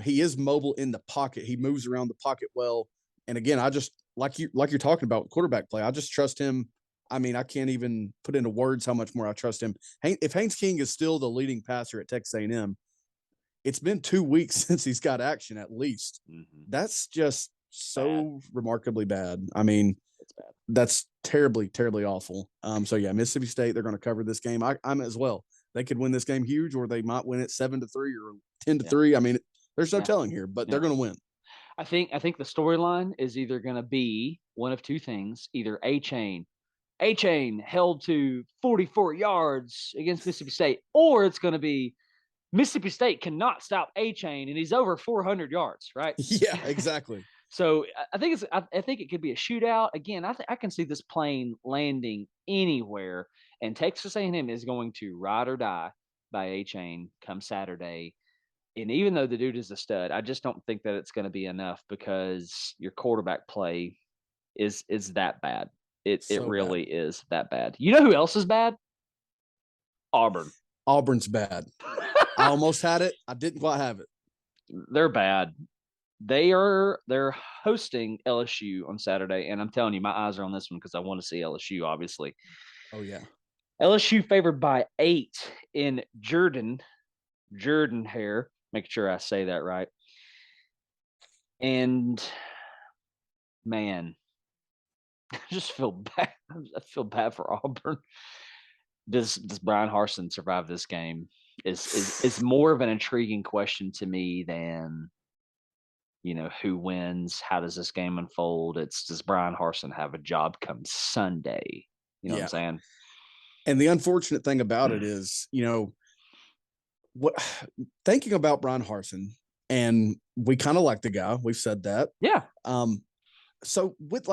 He is mobile in the pocket. He moves around the pocket well. And again, I just like you're talking about quarterback play. I just trust him. I mean, I can't even put into words how much more I trust him. If Haynes King is still the leading passer at Texas A&M, it's been 2 weeks since he's got action at least. Mm-hmm. That's just so remarkably bad. I mean, it's bad. That's terribly, terribly awful. So yeah, Mississippi State, they're going to cover this game. I'm as well. They could win this game huge, or they might win it 7-3 or 10-3. I mean, there's no telling here, but they're going to win. I think the storyline is either going to be one of two things: either A-Chain held to 44 yards against Mississippi State, or it's going to be Mississippi State cannot stop A-Chain and he's over 400 yards, right? Yeah, exactly. So I think it could be a shootout. Again, I can see this plane landing anywhere, and Texas A&M is going to ride or die by A-Chain come Saturday. And even though the dude is a stud, I just don't think that it's going to be enough because your quarterback play is that bad. It really is that bad. You know who else is bad? Auburn. Auburn's bad. I almost had it. I didn't quite have it. They're bad. They're hosting LSU on Saturday, and I'm telling you, my eyes are on this one because I want to see LSU, obviously. Oh, yeah. LSU favored by 8 in Jordan Hare. Make sure I say that right. And, man, I just feel bad. I feel bad for Auburn. Does Brian Harsin survive this game? Is more of an intriguing question to me than who wins, how does this game unfold. It's, does Brian Harsin have a job come Sunday? What I'm saying? And the unfortunate thing about it is, what thinking about Brian Harsin, and we kind of like the guy, we've said that. Yeah. So with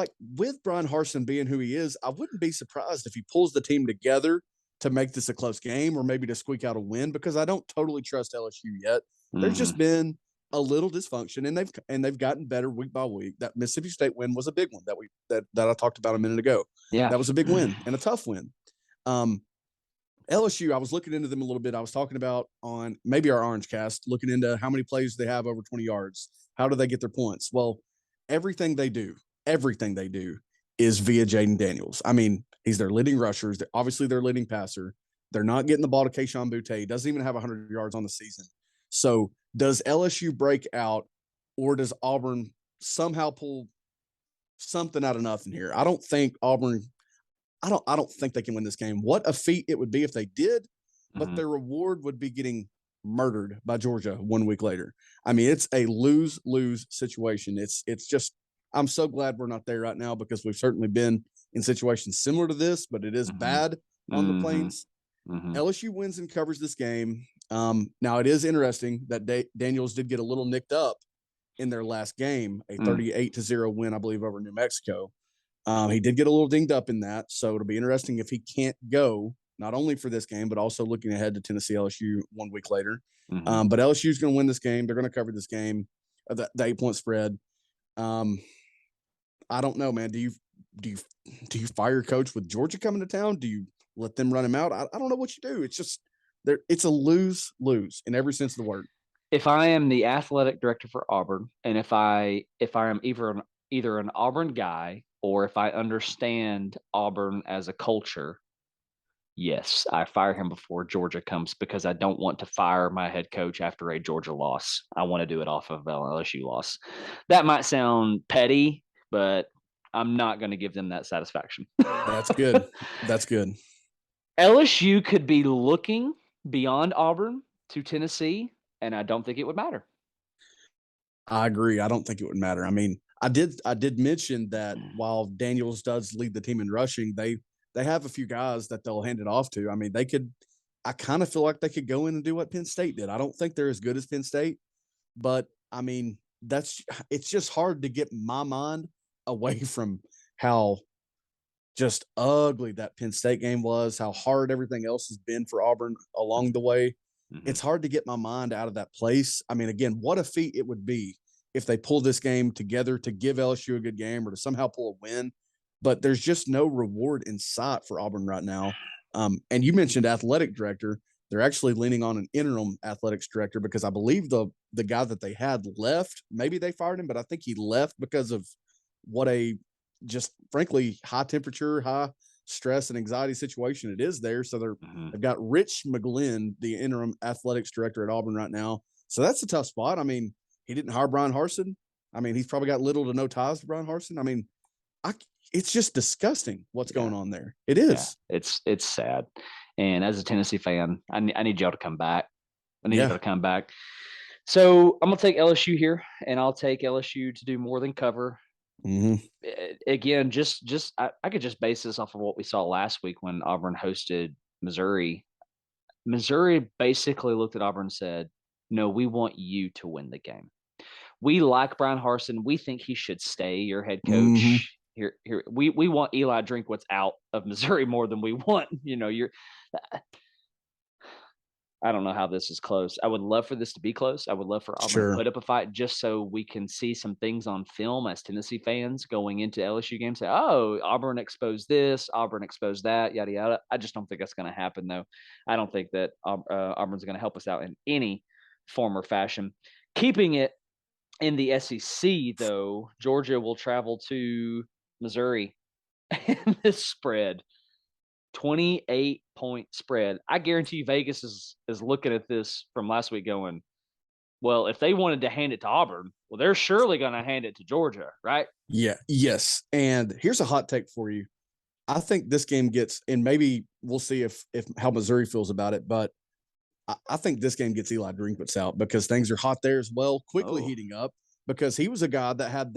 Brian Harsin being who he is, I wouldn't be surprised if he pulls the team together to make this a close game or maybe to squeak out a win, because I don't totally trust LSU yet. Mm-hmm. There's just been a little dysfunction, and they've gotten better week by week. That Mississippi State win was a big one that I talked about a minute ago. Yeah, that was a big win and a tough win. LSU, I was looking into them a little bit. I was talking about on maybe our Orange Cast, looking into how many plays they have over 20 yards. How do they get their points? Well, everything they do is via Jaden Daniels. I mean, he's their leading rusher. Obviously, their leading passer. They're not getting the ball to Keyshawn Butte. He doesn't even have 100 yards on the season. So does LSU break out, or does Auburn somehow pull something out of nothing here? I don't think Auburn – I don't think they can win this game. What a feat it would be if they did, but their reward would be getting murdered by Georgia 1 week later. I mean, it's a lose-lose situation. It's just – I'm so glad we're not there right now, because we've certainly been in situations similar to this, but it is bad on the Plains. LSU wins and covers this game. Now, it is interesting that Daniels did get a little nicked up in their last game, a 38-0 win, I believe, over New Mexico. He did get a little dinged up in that, so it'll be interesting if he can't go, not only for this game, but also looking ahead to Tennessee LSU 1 week later. But LSU is going to win this game. They're going to cover this game, the 8-point spread. I don't know, man. Do you fire your coach with Georgia coming to town? Do you let them run him out? I don't know what you do. It's just it's a lose-lose in every sense of the word. If I am the athletic director for Auburn, and if I am either an Auburn guy, or if I understand Auburn as a culture, yes, I fire him before Georgia comes, because I don't want to fire my head coach after a Georgia loss. I want to do it off of an LSU loss. That might sound petty, but I'm not going to give them that satisfaction. That's good. That's good. LSU could be looking beyond Auburn to Tennessee, and I don't think it would matter. I agree. I don't think it would matter. I mean, I did mention that while Daniels does lead the team in rushing, they have a few guys that they'll hand it off to. I mean, I kind of feel like they could go in and do what Penn State did. I don't think they're as good as Penn State, but I mean, it's just hard to get my mind away from how just ugly that Penn State game was, how hard everything else has been for Auburn along the way. It's hard to get my mind out of that place. I mean, again, what a feat it would be if they pull this game together to give LSU a good game or to somehow pull a win. But there's just no reward in sight for Auburn right now. And you mentioned athletic director. They're actually leaning on an interim athletics director because I believe the guy that they had left. Maybe they fired him, but I think he left because of what a just frankly high temperature, high stress and anxiety situation it is there. So they've got Rich McGlynn, the interim athletics director at Auburn right now. So that's a tough spot. I mean, he didn't hire Brian Harsin. I mean, he's probably got little to no ties to Brian Harsin. I mean, it's just disgusting what's going on there. It is. Yeah, it's sad. And as a Tennessee fan, I need y'all to come back. I need y'all to come back. So I'm gonna take LSU here, and I'll take LSU to do more than cover. Again, I could just base this off of what we saw last week when Auburn hosted Missouri. Missouri basically looked at Auburn and said, "No, we want you to win the game. We like Brian Harsin. We think he should stay your head coach." Here, we want Eli Drinkwitz out of Missouri more than we want. I don't know how this is close. I would love for this to be close. I would love for Auburn to put up a fight just so we can see some things on film as Tennessee fans going into LSU games. Say, oh, Auburn exposed this, Auburn exposed that, yada, yada. I just don't think that's going to happen, though. I don't think that Auburn's going to help us out in any form or fashion. Keeping it in the SEC, though, Georgia will travel to Missouri. And this spread, 28-point spread. I guarantee you Vegas is looking at this from last week going, well, if they wanted to hand it to Auburn, well, they're surely going to hand it to Georgia, right? Yeah. Yes. And here's a hot take for you. I think this game gets, and maybe we'll see if how Missouri feels about it, but I think this game gets Eli Drinkwitz out because things are hot there as well, quickly heating up because he was a guy that had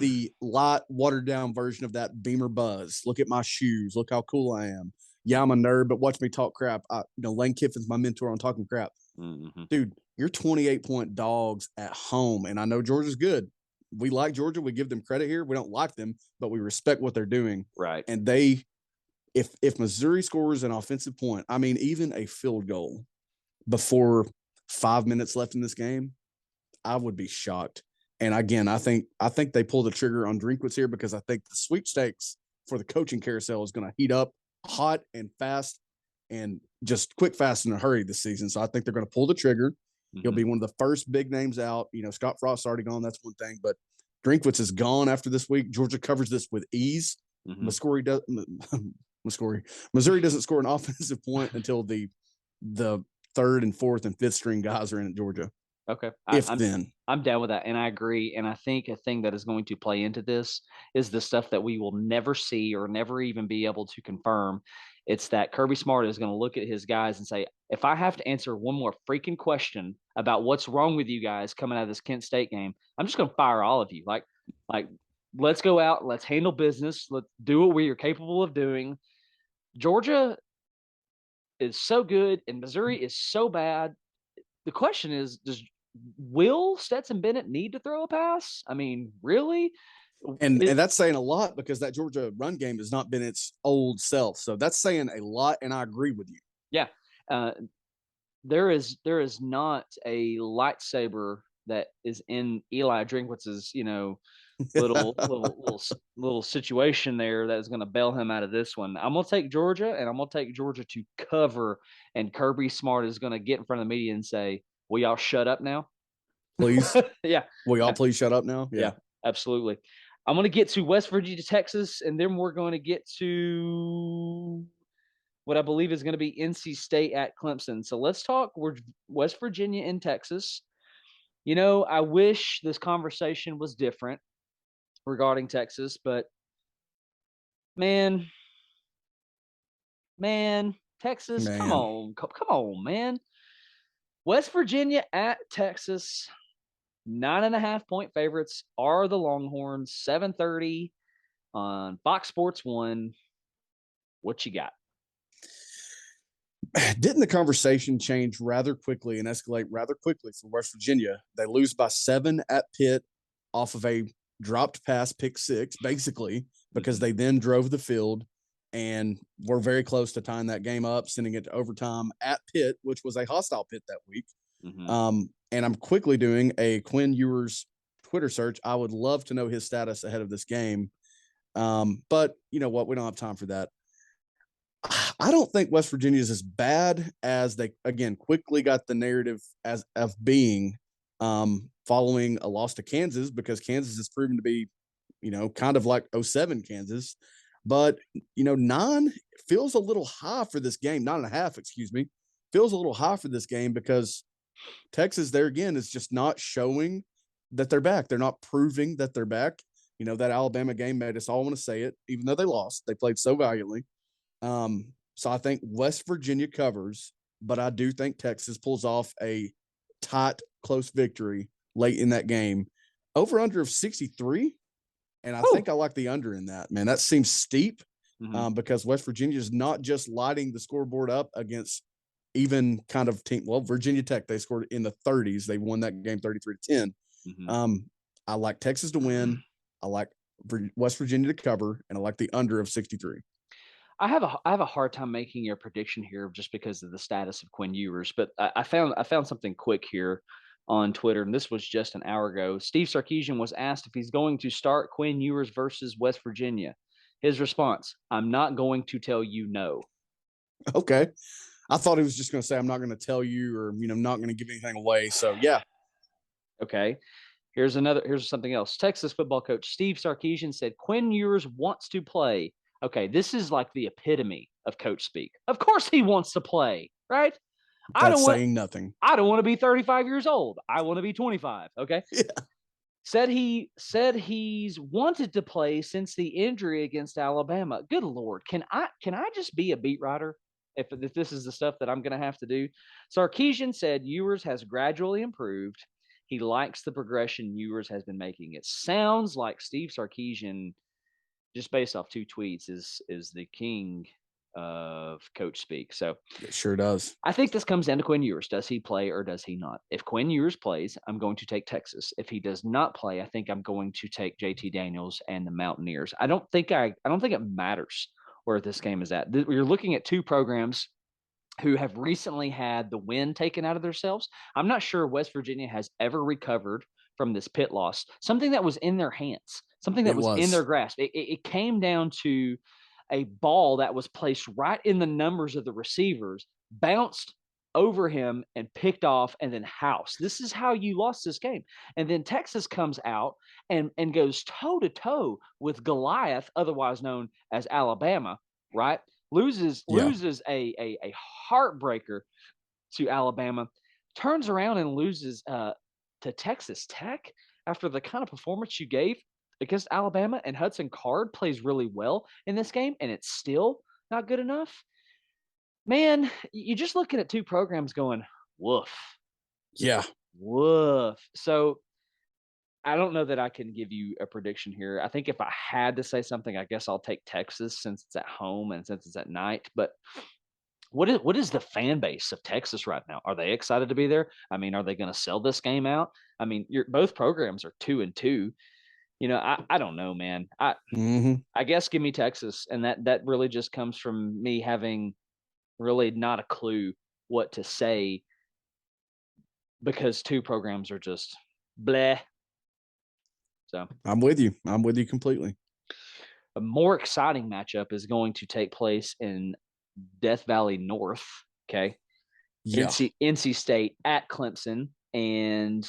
the light, watered down version of that Beamer buzz. Look at my shoes. Look how cool I am. Yeah, I'm a nerd, but watch me talk crap. Lane Kiffin's my mentor on talking crap. Dude, you're 28-point dogs at home, and I know Georgia's good. We like Georgia. We give them credit here. We don't like them, but we respect what they're doing. Right. And if Missouri scores an offensive point, I mean, even a field goal before 5 minutes left in this game, I would be shocked. And again, I think they pull the trigger on Drinkwitz here because I think the sweepstakes for the coaching carousel is going to heat up hot and fast and just quick, fast, in a hurry this season. So I think they're going to pull the trigger. He'll be one of the first big names out. Scott Frost's already gone. That's one thing. But Drinkwitz is gone after this week. Georgia covers this with ease. Missouri doesn't score an offensive point until the third and fourth and fifth string guys are in at Georgia. Okay. I'm down with that. And I agree. And I think a thing that is going to play into this is the stuff that we will never see or never even be able to confirm. It's that Kirby Smart is going to look at his guys and say, if I have to answer one more freaking question about what's wrong with you guys coming out of this Kent State game, I'm just going to fire all of you. Like, let's go out. Let's handle business. Let's do what we are capable of doing. Georgia is so good and Missouri is so bad. The question is, will Stetson Bennett need to throw a pass? I mean, really? And that's saying a lot because that Georgia run game has not been its old self. So that's saying a lot, and I agree with you. Yeah. There is not a lightsaber that is in Eli Drinkwitz's, little situation there that is going to bail him out of this one. I'm going to take Georgia, and I'm going to take Georgia to cover, and Kirby Smart is going to get in front of the media and say, will y'all shut up now? Please. Yeah. Will y'all please shut up now? Yeah, absolutely. I'm going to get to West Virginia, Texas, and then we're going to get to what I believe is going to be NC State at Clemson. So let's talk West Virginia and Texas. I wish this conversation was different regarding Texas, but man, Texas, come on, man. West Virginia at Texas, 9.5-point favorites are the Longhorns, 7:30 on Fox Sports 1. What you got? didn't the conversation change rather quickly and escalate rather quickly for West Virginia? They lose by 7 at Pitt off of a dropped pass pick 6, basically, because they then drove the field and were very close to tying that game up, sending it to overtime at Pitt, which was a hostile Pitt that week. And I'm quickly doing a Quinn Ewers Twitter search. I would love to know his status ahead of this game. But you know what? We don't have time for that. I don't think West Virginia is as bad as they, again, quickly got the narrative as of being following a loss to Kansas, because Kansas has proven to be, kind of like 07 Kansas. But, 9 feels a little high for this game. 9.5, excuse me, feels a little high for this game because Texas there again is just not showing that they're back. They're not proving that they're back. That Alabama game made us all want to say it, even though they lost. They played so valiantly. So I think West Virginia covers, but I do think Texas pulls off a tight, close victory late in that game. Over under of 63. And I think I like the under in that, man. That seems steep because West Virginia is not just lighting the scoreboard up against even kind of team. Well, Virginia Tech, they scored in the 30s. They won that game 33-10. I like Texas to win. I like West Virginia to cover, and I like the under of 63. I have a hard time making your prediction here just because of the status of Quinn Ewers, but I found something quick here on Twitter, and this was just an hour ago. Steve Sarkisian was asked if he's going to start Quinn Ewers versus West Virginia. His response: "I'm not going to tell you no." Okay. I thought he was just going to say, "I'm not going to tell you," or, not going to give anything away. So, yeah. Okay. Here's something else. Texas football coach Steve Sarkisian said Quinn Ewers wants to play. Okay, this is like the epitome of coach speak. Of course he wants to play, right? That's saying nothing. I don't want to be 35 years old. I want to be 25. Okay. Yeah. Said he's wanted to play since the injury against Alabama. Good Lord. Can I just be a beat writer if this is the stuff that I'm going to have to do? Sarkisian said Ewers has gradually improved. He likes the progression Ewers has been making. It sounds like Steve Sarkisian, just based off 2 tweets, is the king of coach speak. So it sure does. I think this comes down to Quinn Ewers. Does he play or does he not? If Quinn Ewers plays, I'm going to take Texas. If he does not play, I think I'm going to take JT Daniels and the Mountaineers. I don't think it matters where this game is at. You're looking at 2 programs who have recently had the wind taken out of themselves. I'm not sure West Virginia has ever recovered from this Pitt loss, something that was in their hands, something that was in their grasp. It came down to a ball that was placed right in the numbers of the receivers, bounced over him and picked off and then housed. This is how you lost this game. And then Texas comes out and goes toe-to-toe with Goliath, otherwise known as Alabama, right? Loses a heartbreaker to Alabama, turns around and loses to Texas Tech after the kind of performance you gave against Alabama, and Hudson Card plays really well in this game, and it's still not good enough. Man, you're just looking at 2 programs going, woof. Yeah. Woof. So I don't know that I can give you a prediction here. I think if I had to say something, I guess I'll take Texas since it's at home and since it's at night. But what is the fan base of Texas right now? Are they excited to be there? I mean, are they going to sell this game out? I mean, both programs are 2-2. I don't know, man. I guess give me Texas, and that really just comes from me having really not a clue what to say because 2 programs are just bleh. So I'm with you. I'm with you completely. A more exciting matchup is going to take place in Death Valley North. Okay. Yeah. NC State at Clemson, and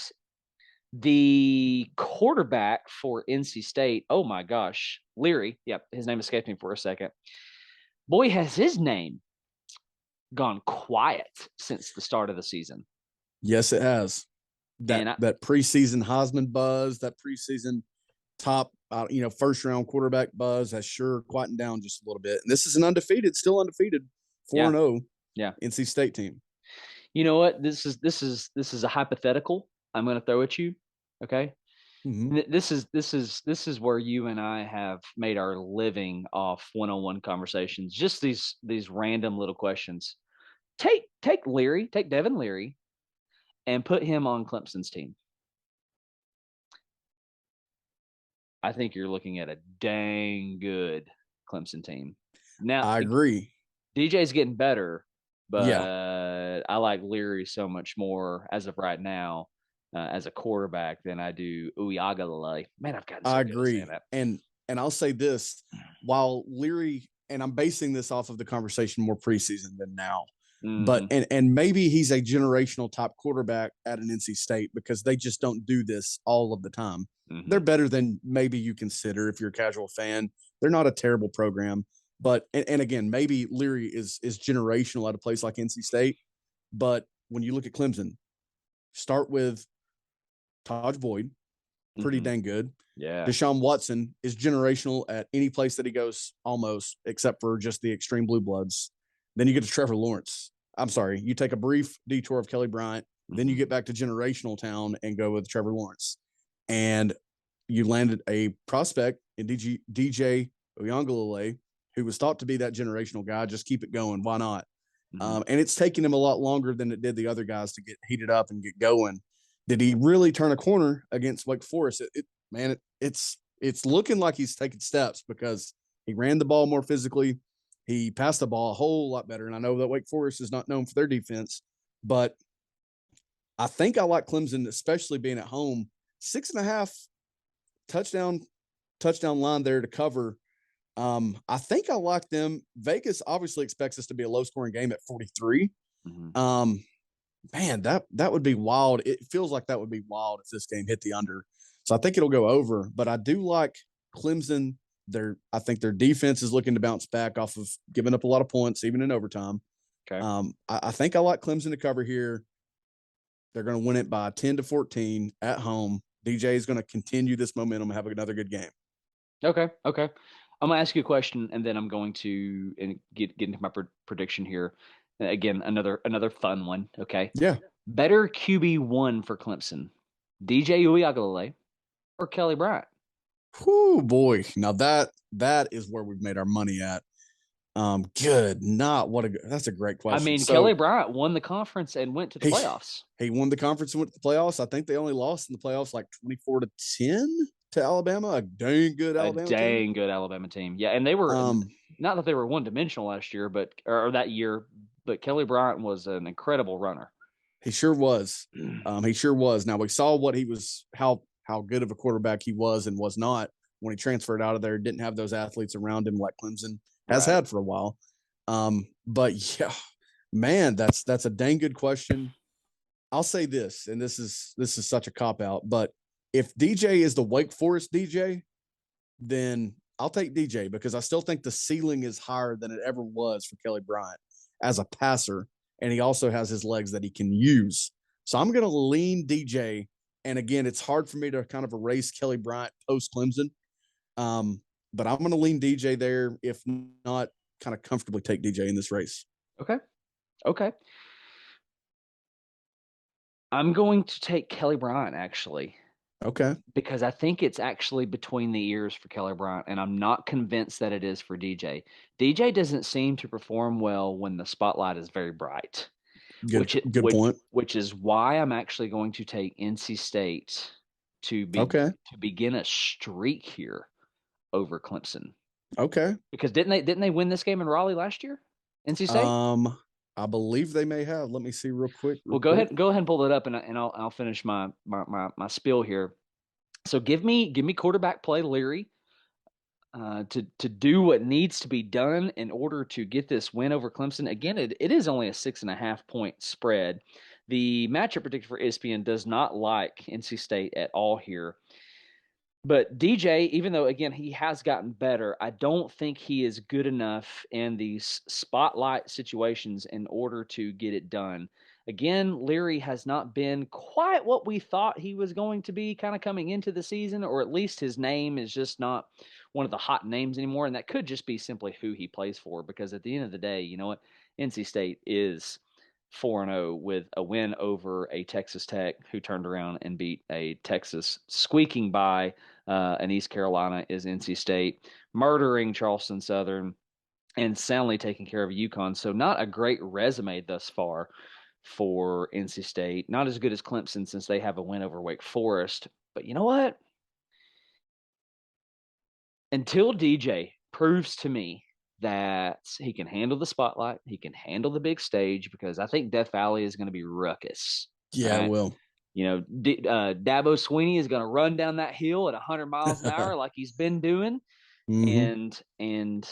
the quarterback for NC State, oh my gosh, Leary. Yep, his name escaped me for a second. Boy, has his name gone quiet since the start of the season. Yes, it has. That preseason Heisman buzz, that preseason top, first round quarterback buzz has sure quietened down just a little bit. And this is still undefeated, 4-0. Yeah. NC State team. You know what? This is a hypothetical I'm going to throw at you. Okay. Mm-hmm. This is where you and I have made our living off one-on-one conversations. Just these random little questions. take Devin Leary, and put him on Clemson's team. I think you're looking at a dang good Clemson team. Now, I agree. DJ's getting better, but Yeah. I like Leary so much more as of right now as a quarterback than I do Uiagalelei. Man, I've gotten so I good at saying agree. that. And I'll say this, while Leary, and I'm basing this off of the conversation more preseason than now, but and maybe he's a generational top quarterback at an NC State because they just don't do this all of the time. They're better than maybe you consider if you're a casual fan. They're not a terrible program, but and again, maybe Leary is generational at a place like NC State. But when you look at Clemson, start with Taj Boyd, pretty dang good. Yeah. Deshaun Watson is generational at any place that he goes, almost, except for just the extreme blue bloods. Then you get to Trevor Lawrence. I'm sorry, you take a brief detour of Kelly Bryant, then you get back to generational town and go with Trevor Lawrence. And you landed a prospect in DJ Uiagalelei, who was thought to be that generational guy. Just keep it going. Why not? And it's taken him a lot longer than it did the other guys to get heated up and get going. Did he really turn a corner against Wake Forest? It's looking like he's taking steps because he ran the ball more physically. He passed the ball a whole lot better. And I know that Wake Forest is not known for their defense, but I think I like Clemson, especially being at home. 6.5 touchdown line there to cover. I think I like them. Vegas obviously expects this to be a low scoring game at 43. Man, that would be wild. It feels like that would be wild if this game hit the under. So I think it'll go over, but I do like Clemson. I think their defense is looking to bounce back off of giving up a lot of points, even in overtime. Okay. I think I like Clemson to cover here. They're going to win it by 10-14 at home. DJ is going to continue this momentum and have another good game. Okay. I'm going to ask you a question, and then I'm going to get into my prediction here. Again, another fun one. Okay. Yeah. Better QB1 for Clemson, DJ Uiagalelei or Kelly Bryant? Whoo, boy. Now that is where we've made our money at. That's a great question. I mean, Kelly Bryant won the conference and went to the playoffs. He won the conference and went to the playoffs. I think they only lost in the playoffs like 24-10 to Alabama. A dang good Alabama team. Yeah, and they were not that they were one-dimensional last year, or that year, but Kelly Bryant was an incredible runner. He sure was. He sure was. Now we saw what he was, how good of a quarterback he was and was not when he transferred out of there. Didn't have those athletes around him like Clemson has had for a while. But yeah, man, that's a dang good question. I'll say this, and this is such a cop out, but if DJ is the Wake Forest DJ, then I'll take DJ because I still think the ceiling is higher than it ever was for Kelly Bryant as a passer. And he also has his legs that he can use. So I'm going to lean DJ. And again, it's hard for me to kind of erase Kelly Bryant post Clemson. But I'm going to lean DJ there. If not, kind of comfortably take DJ in this race. Okay. I'm going to take Kelly Bryant, actually. Okay. Because I think it's actually between the ears for Kelly Bryant, and I'm not convinced that it is for DJ. DJ doesn't seem to perform well when the spotlight is very bright. Good point. Which is why I'm actually going to take NC State to begin a streak here over Clemson. Okay. Because didn't they win this game in Raleigh last year? NC State? I believe they may have. Let me see real quick. Go ahead and pull it up, and I'll finish my spiel here. So give me quarterback play Leary to do what needs to be done in order to get this win over Clemson. Again, it is only a 6.5 point spread. The matchup predictor for ESPN does not like NC State at all here. But DJ, even though, again, he has gotten better, I don't think he is good enough in these spotlight situations in order to get it done. Again, Leary has not been quite what we thought he was going to be kind of coming into the season, or at least his name is just not one of the hot names anymore. And that could just be simply who he plays for, because at the end of the day, you know what? NC State is 4-0 with a win over a Texas Tech who turned around and beat a Texas squeaking by. And East Carolina is NC State, murdering Charleston Southern. and soundly taking care of UConn. So not a great resume thus far for NC State. Not as good as Clemson since they have a win over Wake Forest. But you know what? Until DJ proves to me that he can handle the spotlight, he can handle the big stage, because I think Death Valley is going to be ruckus. Yeah, Right? it will. You know, Dabo Sweeney is going to run down that hill at 100 miles an hour like he's been doing, Mhm. and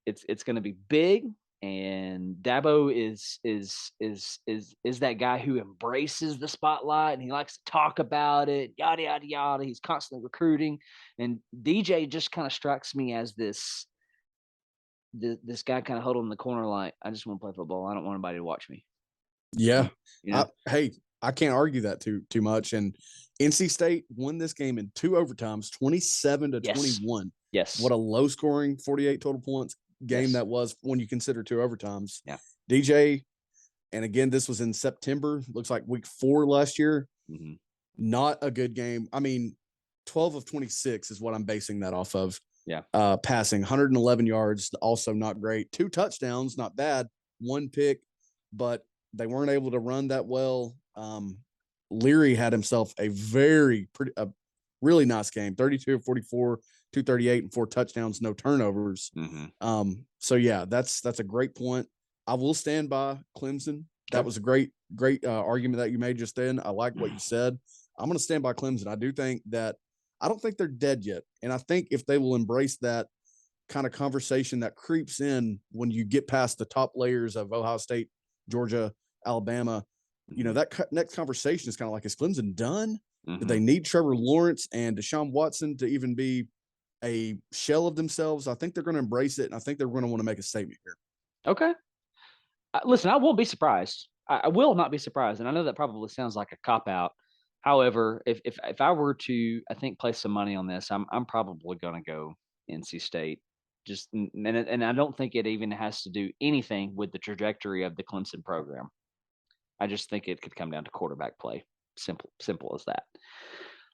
it's going to be big. And Dabo is that guy who embraces the spotlight and he likes to talk about it, yada yada yada. He's constantly recruiting, and DJ just kind of strikes me as this guy kind of huddled in the corner, like, I just want to play football. I don't want anybody to watch me. Yeah. You know? Hey, I can't argue that too much. And NC State won this game in 2 overtimes, 27-21. Yes. What a low scoring 48 total points game that was when you consider 2 overtimes. Yeah. DJ, and again, this was in September. Looks like week 4 last year. Mm-hmm. Not a good game. I mean, 12 of 26 is what I'm basing that off of. Yeah. Passing 111 yards, also not great. 2 touchdowns, not bad. 1 pick, but they weren't able to run that well. Leary had himself a really nice game. 32 of 44, 238, and 4 touchdowns, no turnovers. Mm-hmm. So yeah, that's a great point. I will stand by Clemson. That was a great argument that you made just then. I like what you said. I'm going to stand by Clemson. I don't think they're dead yet. And I think if they will embrace that kind of conversation that creeps in when you get past the top layers of Ohio State, Georgia, Alabama, you know, that next conversation is kind of like, is Clemson done? Mm-hmm. Do they need Trevor Lawrence and Deshaun Watson to even be a shell of themselves? I think they're going to embrace it, and I think they're going to want to make a statement here. Okay. Listen, I won't be surprised. I will not be surprised, and I know that probably sounds like a cop out. However, if I were to, I think, place some money on this, I'm probably going to go NC State. And I don't think it even has to do anything with the trajectory of the Clemson program. I just think it could come down to quarterback play. Simple as that.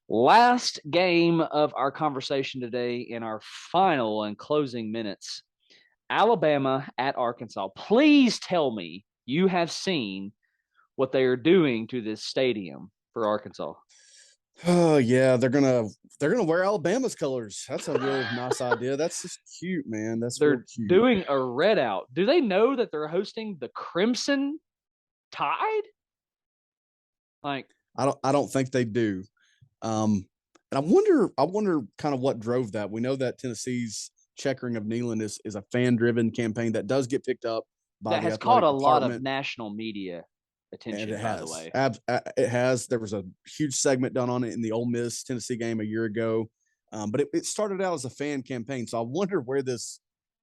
Last game of our conversation today, in our final and closing minutes, Alabama at Arkansas. Please tell me you have seen what they are doing to this stadium for Arkansas. Oh yeah, they're gonna wear Alabama's colors. That's a real nice idea. That's just cute, man. They're real cute. Doing a red out. Do they know that they're hosting the Crimson Tide? Like, I don't think they do. And I wonder kind of what drove that. We know that Tennessee's checkering of Neyland is a fan-driven campaign that does get picked up by that the has caught a department. lot of national media attention, and by the way. It has. There was a huge segment done on it in the Ole Miss Tennessee game a year ago. But it started out as a fan campaign. So I wonder where this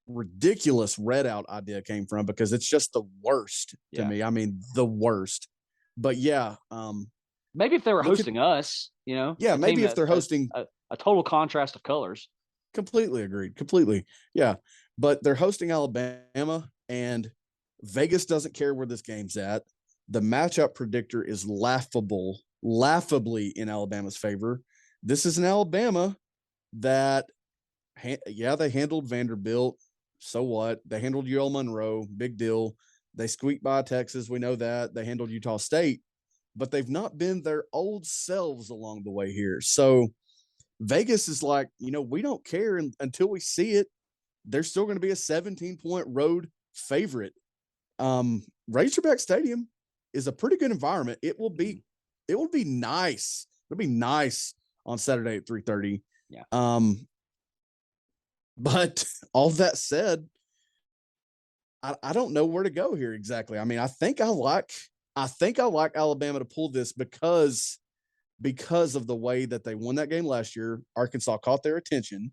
ridiculous red out idea came from, because it's just the worst to me. I mean, the worst. But yeah. Maybe if they were hosting us, you know. Yeah, maybe if they're hosting a total contrast of colors. Completely agreed. Completely. Yeah. But they're hosting Alabama, and Vegas doesn't care where this game's at. The matchup predictor is laughably in Alabama's favor. This is an Alabama that, they handled Vanderbilt. So what? They handled UL Monroe. Big deal. They squeaked by Texas. We know that. They handled Utah State, but they've not been their old selves along the way here. So Vegas is like, we don't care until we see it. They're still going to be a 17-point road favorite. Razorback Stadium is a pretty good environment. It will be nice. It'll be nice on Saturday at 3:30. Yeah. But all that said, I don't know where to go here exactly. I mean, I think I like Alabama to pull this because of the way that they won that game last year. Arkansas caught their attention.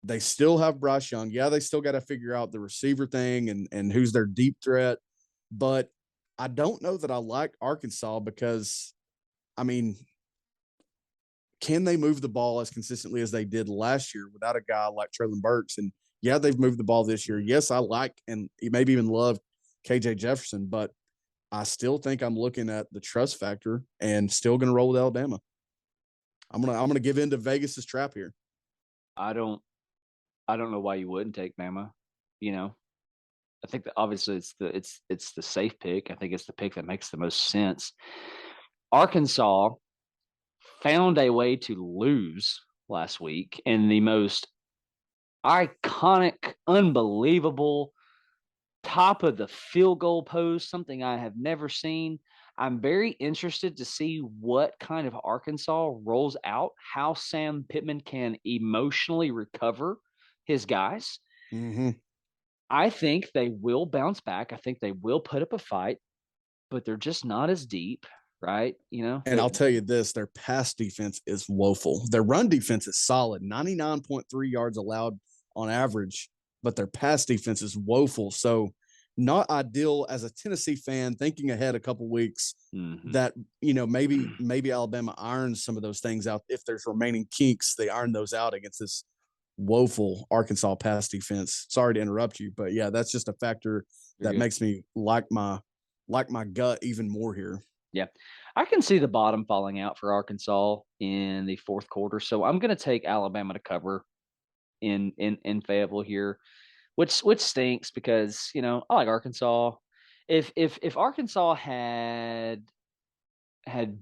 They still have Bryce Young. Yeah, they still got to figure out the receiver thing and who's their deep threat. But I don't know that I like Arkansas because, I mean, can they move the ball as consistently as they did last year without a guy like Traylon Burks? And yeah, they've moved the ball this year. Yes, I like and maybe even love KJ Jefferson, but I still think I'm looking at the trust factor and still going to roll with Alabama. I'm gonna give in to Vegas's trap here. I don't know why you wouldn't take Bama. I think that obviously it's the safe pick. I think it's the pick that makes the most sense. Arkansas found a way to lose last week in the most iconic, unbelievable top of the field goal post, something I have never seen. I'm very interested to see what kind of Arkansas rolls out, how Sam Pittman can emotionally recover his guys. Mm-hmm. I think they will bounce back. I think they will put up a fight, but they're just not as deep, right? And I'll tell you this, their pass defense is woeful. Their run defense is solid, 99.3 yards allowed on average, but their pass defense is woeful. So not ideal as a Tennessee fan, thinking ahead a couple weeks that, maybe Alabama irons some of those things out. If there's remaining kinks, they iron those out against this woeful Arkansas pass defense. Sorry to interrupt you, but yeah, that's just a factor that makes me like my gut even more here. Yeah, I can see the bottom falling out for Arkansas in the fourth quarter. So I'm going to take Alabama to cover in Fayetteville here, which stinks because I like Arkansas. If Arkansas had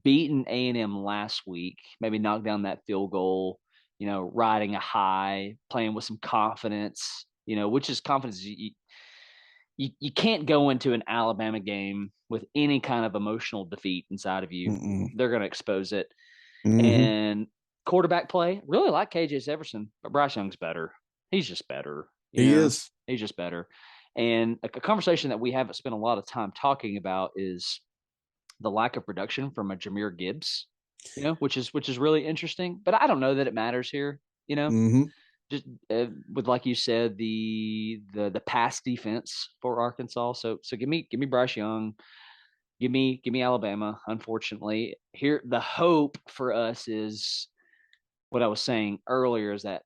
beaten A&M last week, maybe knocked down that field goal, riding a high, playing with some confidence, which is confidence you can't go into an Alabama game with any kind of emotional defeat inside of you. Mm-mm. They're going to expose it. Mm-hmm. And quarterback play, really like KJ Jefferson, but Bryce Young's better. He's just better. He is. He's just better. And a conversation that we haven't spent a lot of time talking about is the lack of production from a Jahmyr Gibbs, which is really interesting. But I don't know that it matters here. Mm-hmm. Just with, like you said, the pass defense for Arkansas. So give me Bryce Young, give me Alabama. Unfortunately, here the hope for us is what I was saying earlier is that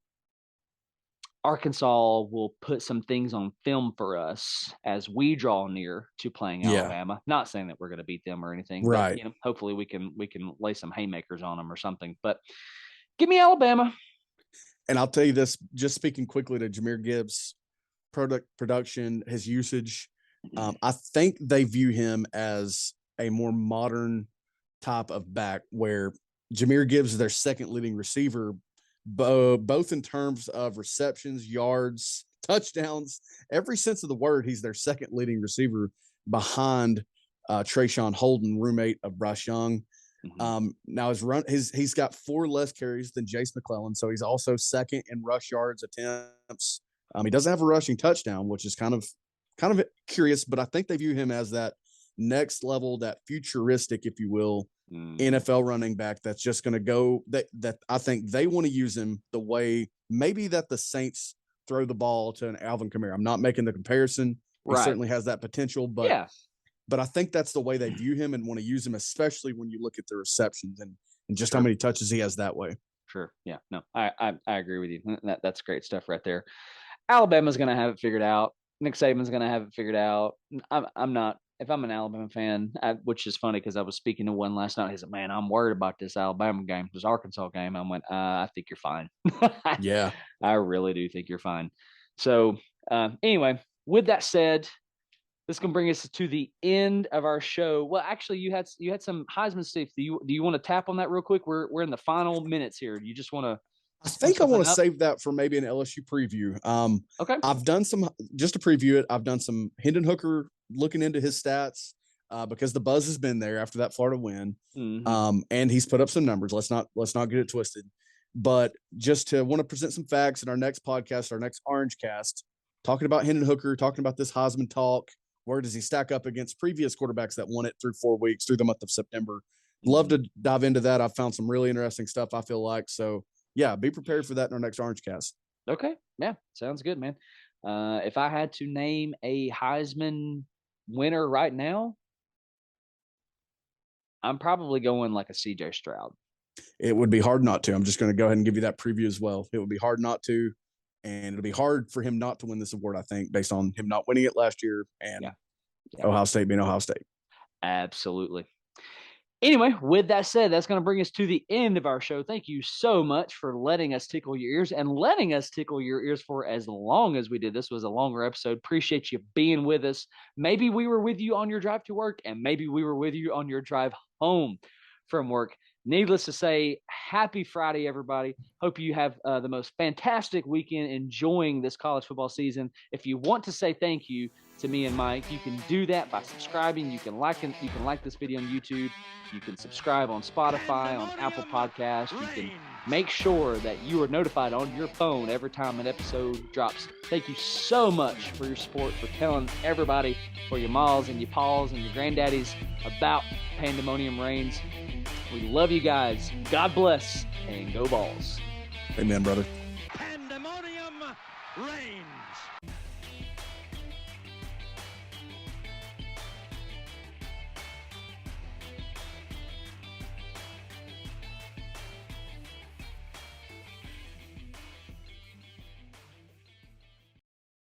Arkansas will put some things on film for us as we draw near to playing Alabama. Not saying that we're going to beat them or anything, right? But hopefully we can lay some haymakers on them or something. But give me Alabama. And I'll tell you this, just speaking quickly to Jahmyr Gibbs' production, his usage, I think they view him as a more modern type of back where Jahmyr Gibbs is their second leading receiver, both in terms of receptions, yards, touchdowns, every sense of the word. He's their second leading receiver behind Trayshawn Holden, roommate of Bryce Young. Now he's got 4 less carries than Jace McClellan, so he's also second in rush yards attempts. He doesn't have a rushing touchdown, which is kind of curious, but I think they view him as that next level, that futuristic, if you will, NFL running back that's just going to go. That I think they want to use him the way maybe that the Saints throw the ball to an Alvin Kamara. I'm not making the comparison. He certainly has that potential, but yeah. But I think that's the way they view him and want to use him, especially when you look at the receptions and just how many touches he has that way. Sure. Yeah. No, I agree with you. That's great stuff right there. Alabama's going to have it figured out. Nick Saban's going to have it figured out. I'm not. If I'm an Alabama fan, which is funny because I was speaking to one last night. He said, "Man, I'm worried about this Alabama game, this Arkansas game." I went, "I think you're fine." Yeah, I really do think you're fine. So anyway, with that said, this can bring us to the end of our show. Well, actually, you had some Heisman stuff. Do you want to tap on that real quick? We're in the final minutes here. Do you just want to? I think I want to save that for maybe an LSU preview. Okay. I've done just to preview it. I've done some Hendon Hooker looking into his stats because the buzz has been there after that Florida win. And he's put up some numbers. Let's not get it twisted. But just to want to present some facts in our next podcast, our next Orange Cast, talking about Hendon Hooker, talking about this Heisman talk. Where does he stack up against previous quarterbacks that won it through 4 weeks, through the month of September? Love to dive into that. I've found some really interesting stuff, I feel like. So, yeah, be prepared for that in our next Orange Cast. Okay. Yeah, sounds good, man. If I had to name a Heisman winner right now, I'm probably going like a CJ Stroud. It would be hard not to. I'm just going to go ahead and give you that preview as well. It would be hard not to. And it'll be hard for him not to win this award, I think, based on him not winning it last year and Ohio State being Ohio State. Absolutely. Anyway, with that said, that's going to bring us to the end of our show. Thank you so much for letting us tickle your ears and letting us tickle your ears for as long as we did. This was a longer episode. Appreciate you being with us. Maybe we were with you on your drive to work, and maybe we were with you on your drive home from work. Needless to say, happy Friday, everybody. Hope you have the most fantastic weekend enjoying this college football season. If you want to say thank you to me and Mike, you can do that by subscribing. You can like this video on YouTube. You can subscribe on Spotify, on Apple Podcasts. You can make sure that you are notified on your phone every time an episode drops. Thank you so much for your support, for telling everybody, for your ma's and your pa's and your granddaddies about Pandemonium Reigns. We love you guys. God bless, and go Balls. Amen, brother.